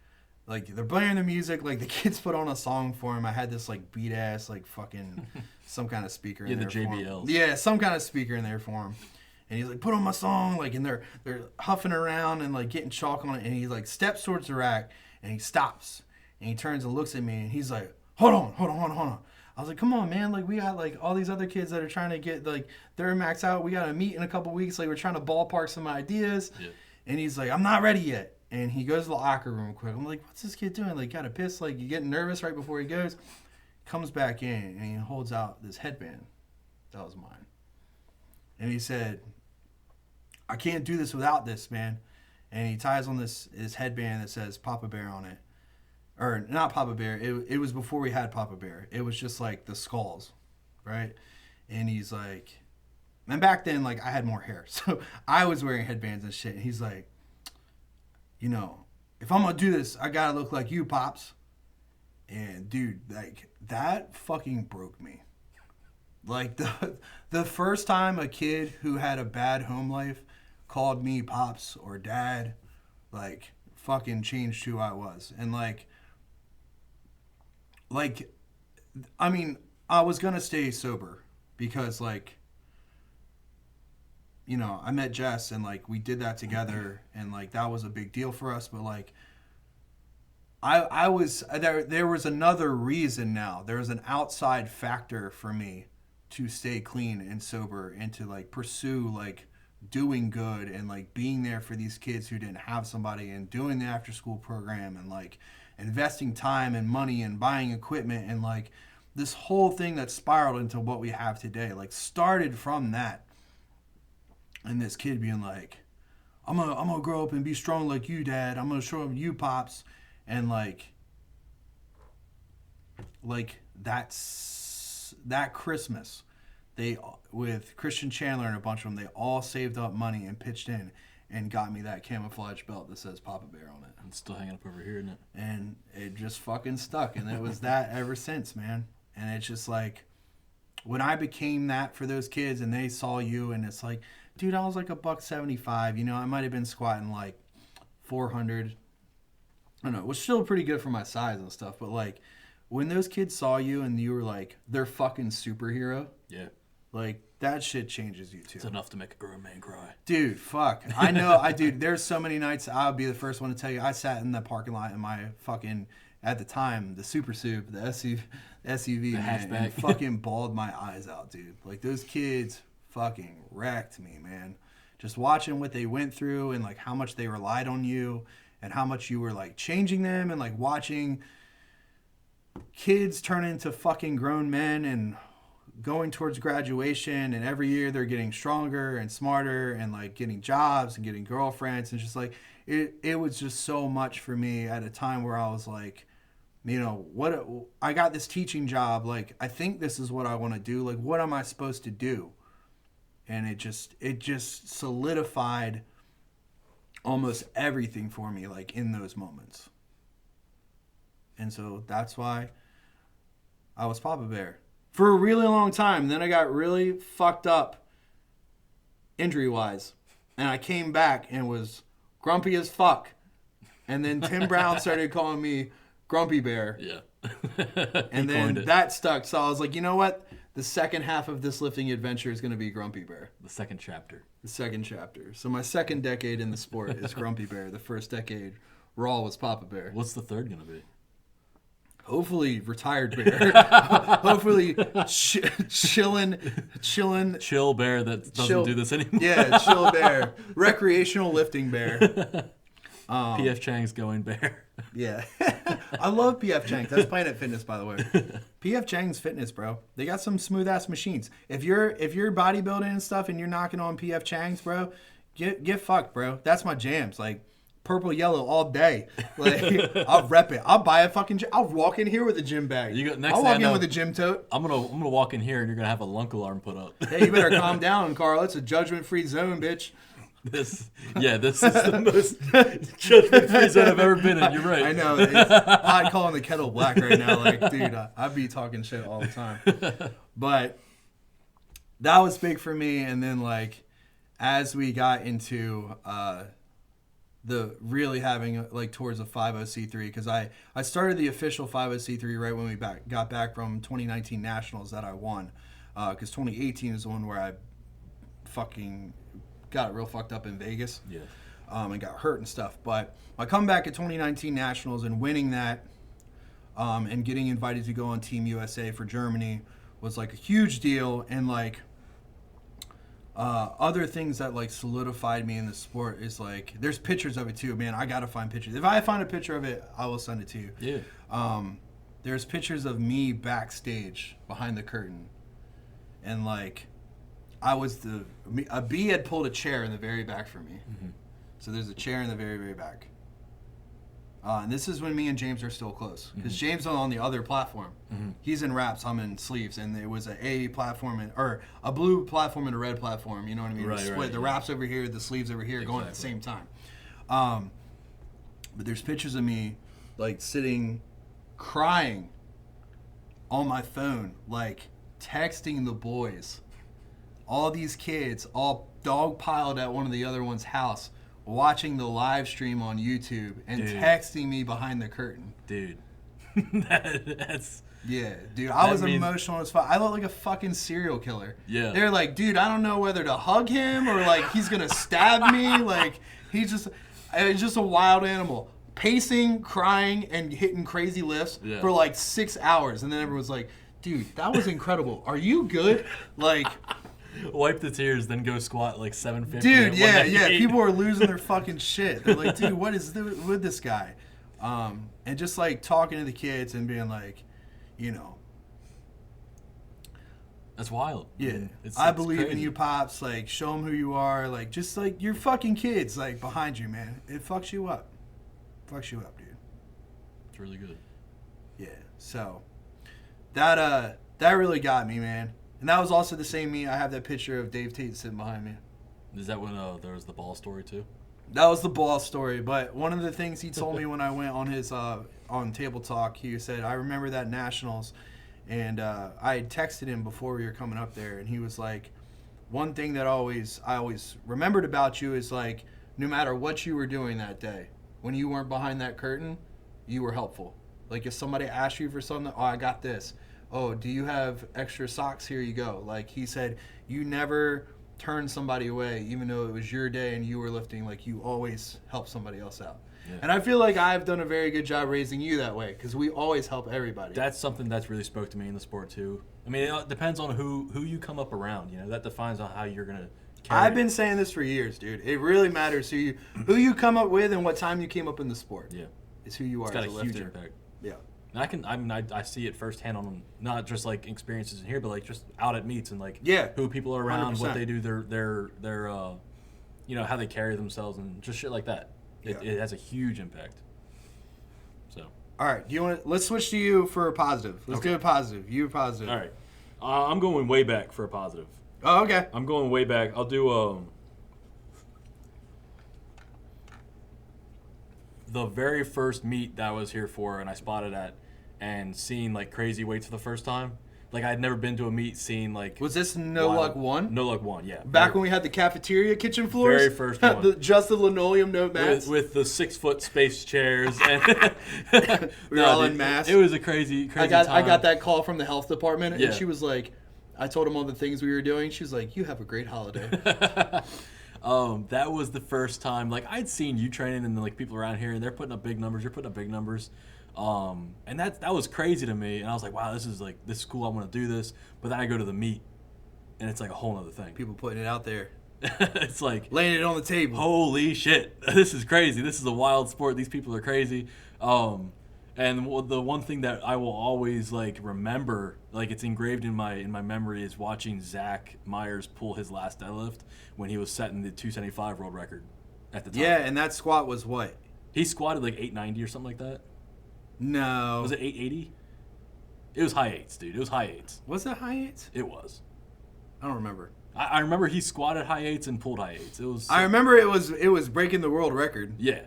they're playing the music, like the kids put on a song for him. I had this like beat ass like fucking some kind of speaker in there the JBLs. For him. Yeah, some kind of speaker in there for him. And he's like, put on my song, like, and they're huffing around and like getting chalk on it, and he like steps towards the rack, and he stops, and he turns and looks at me, and he's like, hold on. I was like, come on, man, like we got like all these other kids that are trying to get like their max out. We got to meet in a couple weeks, like we're trying to ballpark some ideas. Yeah. And he's like, I'm not ready yet. And he goes to the locker room quick. I'm like, what's this kid doing? Like, got to piss? Like, you getting nervous right before he goes? Comes back in, and he holds out this headband. That was mine. And he said, I can't do this without this, man. And he ties on his headband that says Papa Bear on it. Or not Papa Bear. It was before we had Papa Bear. It was just like the skulls, right? And he's like, and back then, like, I had more hair. So I was wearing headbands and shit. And he's like, if I'm going to do this, I got to look like you, Pops. And dude, like, that fucking broke me. Like, the first time a kid who had a bad home life called me Pops or Dad, like, fucking changed who I was. And, like, I mean, I was going to stay sober because, like, I met Jess and, like, we did that together and, like, that was a big deal for us. But, like, I was, there was another reason now. There was an outside factor for me to stay clean and sober and to, like, pursue, like, doing good and, like, being there for these kids who didn't have somebody and doing the after school program and, like, investing time and money and buying equipment and, like, this whole thing that spiraled into what we have today, like, started from that. And this kid being like, I'm gonna grow up and be strong like you, Dad. I'm gonna show him you, Pops. And, like that Christmas, they, with Christian Chandler and a bunch of them, they all saved up money and pitched in and got me that camouflage belt that says Papa Bear on it. It's still hanging up over here, isn't it? And it just fucking stuck. And it was that ever since, man. And it's just like, when I became that for those kids and they saw you, and it's like, dude, I was like $175. I might have been squatting like 400. I don't know. It was still pretty good for my size and stuff. But, like, when those kids saw you and you were like, they're fucking superhero. Yeah. Like, that shit changes you, too. It's enough to make a grown man cry. Dude, fuck. I know. There's so many nights I'll be the first one to tell you. I sat in the parking lot in my fucking, at the time, the Super Soup, the SUV, the man, and fucking bawled my eyes out, dude. Like, those kids fucking wrecked me, man. Just watching what they went through and, like, how much they relied on you and how much you were, like, changing them, and, like, watching kids turn into fucking grown men and going towards graduation, and every year they're getting stronger and smarter and, like, getting jobs and getting girlfriends, and just, like, it was just so much for me at a time where I was like, I got this teaching job, like, I think this is what I want to do, like, what am I supposed to do? And it just solidified almost everything for me, like in those moments. And so that's why I was Papa Bear for a really long time. Then I got really fucked up injury-wise. And I came back and was grumpy as fuck. And then Tim Brown started calling me Grumpy Bear. Yeah. And then that stuck. So I was like, you know what? The second half of this lifting adventure is going to be Grumpy Bear. The second chapter. The second chapter. So my second decade in the sport is Grumpy Bear. The first decade, Raw was Papa Bear. What's the third going to be? Hopefully retired bear. Hopefully chillin'. Chill bear that doesn't do this anymore. Yeah, chill bear. Recreational lifting bear. PF Chang's going bear. Yeah. I love PF Chang's. That's Planet Fitness, by the way. PF Chang's Fitness, bro. They got some smooth-ass machines. If you're bodybuilding and stuff and you're knocking on PF Chang's, bro, get fucked, bro. That's my jams. Like, purple, yellow all day. Like, I'll rep it. I'll buy a fucking gym. I'll walk in here with a gym bag. I'll walk in with a gym tote. I'm gonna walk in here and you're gonna have a lunk alarm put up. Hey, you better calm down, Carl. It's a judgment-free zone, bitch. This is the most judgment-free zone I've ever been in. You're right. I know. It's hot calling the kettle black right now. Like, dude, I'd be talking shit all the time. But that was big for me. And then, like, as we got into the really having, like, towards a 50c3, because I started the official 50c3 right when we got back from 2019 Nationals that I won. Because 2018 is the one where I fucking got real fucked up in Vegas. Yeah. And got hurt and stuff. But my comeback at 2019 Nationals and winning that and getting invited to go on Team USA for Germany was like a huge deal. And like other things that like solidified me in the sport is like, there's pictures of it too, man. I got to find pictures. If I find a picture of it, I will send it to you. Yeah. There's pictures of me backstage behind the curtain. And like, a bee had pulled a chair in the very back for me. Mm-hmm. So there's a chair in the very, very back. And this is when me and James are still close. Because James is on the other platform. Mm-hmm. He's in wraps, I'm in sleeves. And it was a platform, or a blue platform and a red platform. You know what I mean? Right, split. right, the wraps over here, the sleeves over here, going at the same time. But there's pictures of me, like, sitting, crying on my phone, like, texting the boys. All these kids, all dog-piled at one of the other one's house, watching the live stream on YouTube and texting me behind the curtain. Dude. That's... Yeah, dude, I was emotional as fuck. I looked like a fucking serial killer. Yeah. They're like, dude, I don't know whether to hug him or, like, he's going to stab me. Like, it's just a wild animal. Pacing, crying, and hitting crazy lifts for, like, 6 hours. And then everyone's like, dude, that was incredible. Are you good? Like... Wipe the tears, then go squat like 750. Dude, yeah. People are losing their fucking shit. They're like, dude, what is with this guy? And just like talking to the kids and being like, you know. That's wild. Yeah. I believe crazy in you, Pops. Like, show them who you are. Like, just like your fucking kids, like, behind you, man. It fucks you up. Fucks you up, dude. It's really good. Yeah. So, that really got me, man. And that was also the same me. I have that picture of Dave Tate sitting behind me. Is that when there was the ball story too? That was the ball story. But one of the things he told me when I went on his on Table Talk, he said, I remember that Nationals. And I had texted him before we were coming up there. And he was like, one thing that I always remembered about you is like, no matter what you were doing that day, when you weren't behind that curtain, you were helpful. Like if somebody asked you for something, oh, I got this. Oh, do you have extra socks? Here you go. Like he said, you never turned somebody away, even though it was your day and you were lifting. Like you always help somebody else out. Yeah. And I feel like I've done a very good job raising you that way because we always help everybody. That's something that's really spoke to me in the sport too. I mean, it depends on who you come up around. You know, that defines on how you're gonna carry I've been saying this for years, dude. It really matters who you come up with and what time you came up in the sport. Yeah, it's who you are. It's got as a huge impact. Yeah. And I see it firsthand on not just like experiences in here, but like just out at meets and like who people are around, 100%. What they do, their you know, how they carry themselves and just shit like that. It has a huge impact. So. All right, let's switch to you for a positive. Let's do a positive. You positive. All right. I'm going way back for a positive. Oh, okay. I'm going way back. I'll do the very first meet that I was here for and I spotted at and seeing like crazy weights for the first time. Like I'd never been to a meet seeing like. Was this No Luck 1? No Luck 1, yeah. Back when we had the cafeteria kitchen floors? Very first one. Just the linoleum, no mats? With the 6-foot space chairs. And we were all in masks. It was a crazy time. I got that call from the health department, Yeah. and she was like, I told them all the things we were doing. She was like, you have a great holiday. That was the first time. Like I'd seen you training and like people around here, and they're putting up big numbers. You're putting up big numbers. And that was crazy to me. And I was like, wow, this is cool. I want to do this. But then I go to the meet, and it's like a whole other thing. People putting it out there. It's like laying it on the table. Holy shit! This is crazy. This is a wild sport. These people are crazy. And the one thing that I will always like remember, like it's engraved in my memory, is watching Zach Myers pull his last deadlift when he was setting the 275 world record at the time. Yeah, and that squat was what? He squatted like 890 or something like that. No. Was it 880? It was high eights, dude. It was high eights. Was it high eights? It was. I don't remember. I remember he squatted high eights and pulled high eights. It was. I remember it was breaking the world record. Yeah.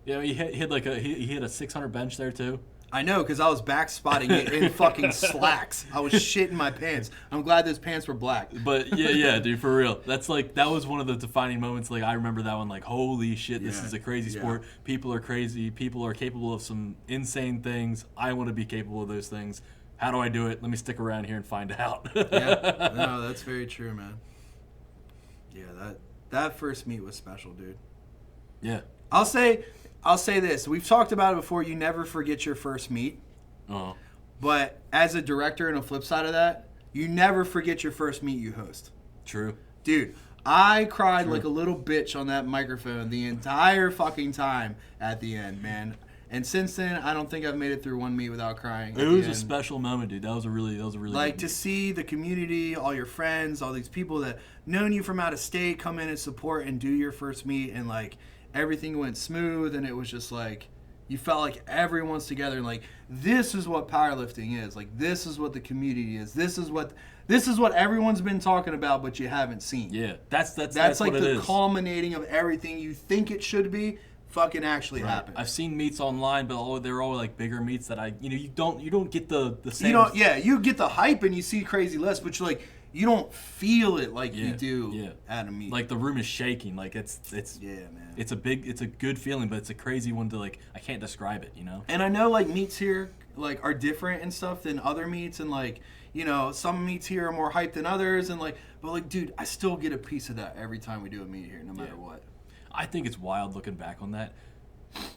Yeah, he hit like he hit a 600 bench there too. I know, because I was back spotting it in fucking slacks. I was shitting my pants. I'm glad those pants were black. But yeah, dude, for real. That's like, that was one of the defining moments. Like, I remember that one, like, holy shit, this is a crazy sport. People are crazy. People are capable of some insane things. I want to be capable of those things. How do I do it? Let me stick around here and find out. Yeah, no, that's very true, man. Yeah, that first meet was special, dude. Yeah. I'll say this. We've talked about it before. You never forget your first meet. Uh-huh. But as a director, and a flip side of that, you never forget your first meet you host. True. Dude, I cried like a little bitch on that microphone the entire fucking time at the end, man. And since then, I don't think I've made it through one meet without crying. It was a special moment, dude. That was a really like to see the community, all your friends, all these people that known you from out of state come in and support and do your first meet, and like everything went smooth, and it was just like you felt like everyone's together, and like this is what powerlifting is. Like this is what the community is. This is what everyone's been talking about, but you haven't seen. Yeah, that's like what the it is. Culminating of everything you think it should be. Fucking actually happened. I've seen meets online, but they're all like bigger meets that you don't get the same. You get the hype and you see crazy lists, but you don't feel it like you do at a meet. Like the room is shaking. Like it's man. It's a good feeling, but it's a crazy one to like. I can't describe it, you know. And I know like meets here like are different and stuff than other meets, and like some meets here are more hyped than others, and like but like dude, I still get a piece of that every time we do a meet here, no matter what. I think it's wild looking back on that.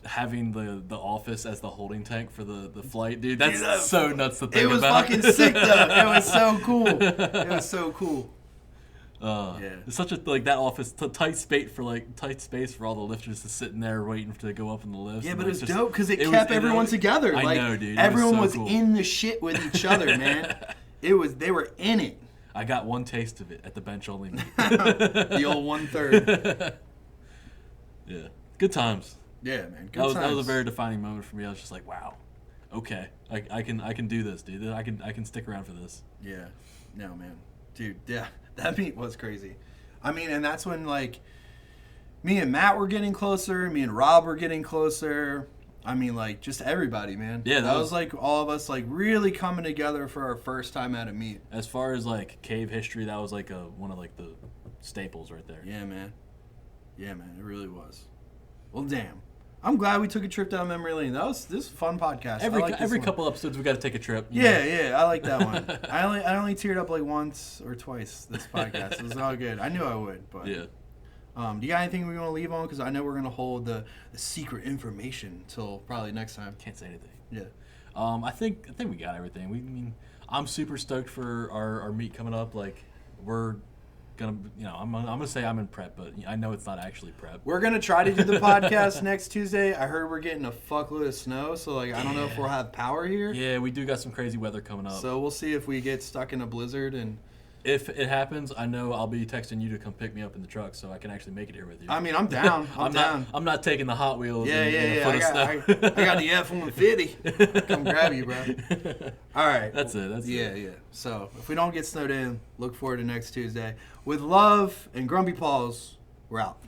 Having the office as the holding tank for the flight, dude. That's so nuts to think about. It was fucking sick though. It was so cool. It was so cool. It's such a that office tight space for all the lifters to sit in there waiting to go up in the lifts. Yeah, but like, it was dope because it kept everyone together. I like, know, dude. Everyone was cool. in the shit with each other, man. They were in it. I got one taste of it at the bench only meet. The old 1/3. Yeah, good times. Yeah, man. That was a very defining moment for me. I was just like, wow, okay, I can do this, dude. I can stick around for this. Yeah, no, man, dude. Yeah, that meet was crazy. I mean, and that's when like me and Matt were getting closer. Me and Rob were getting closer. I mean, like just everybody, man. Yeah, that was like all of us like really coming together for our first time at a meet. As far as like cave history, that was like one of like the staples right there. Yeah, man. Yeah, man, it really was. Well, damn. I'm glad we took a trip down memory lane. This is a fun podcast. Every couple episodes, we got to take a trip. Yeah, I like that one. I only teared up like once or twice this podcast. It was all good. I knew I would, but yeah. Do you got anything we want to leave on? Because I know we're gonna hold the secret information till probably next time. Can't say anything. Yeah. I think we got everything. I'm super stoked for our meet coming up. Like we're gonna, I'm gonna say I'm in prep, but I know it's not actually prep. We're gonna try to do the podcast next Tuesday. I heard we're getting a fuckload of snow, so like I don't know if we'll have power here. Yeah, we do got some crazy weather coming up. So we'll see if we get stuck in a blizzard, and if it happens, I know I'll be texting you to come pick me up in the truck, so I can actually make it here with you. I mean, I'm down. I'm down. I'm not taking the Hot Wheels. Yeah. I got the F-150. Come grab you, bro. All right. That's it. Yeah. So if we don't get snowed in, look forward to next Tuesday. With love and grumpy paws, we're out.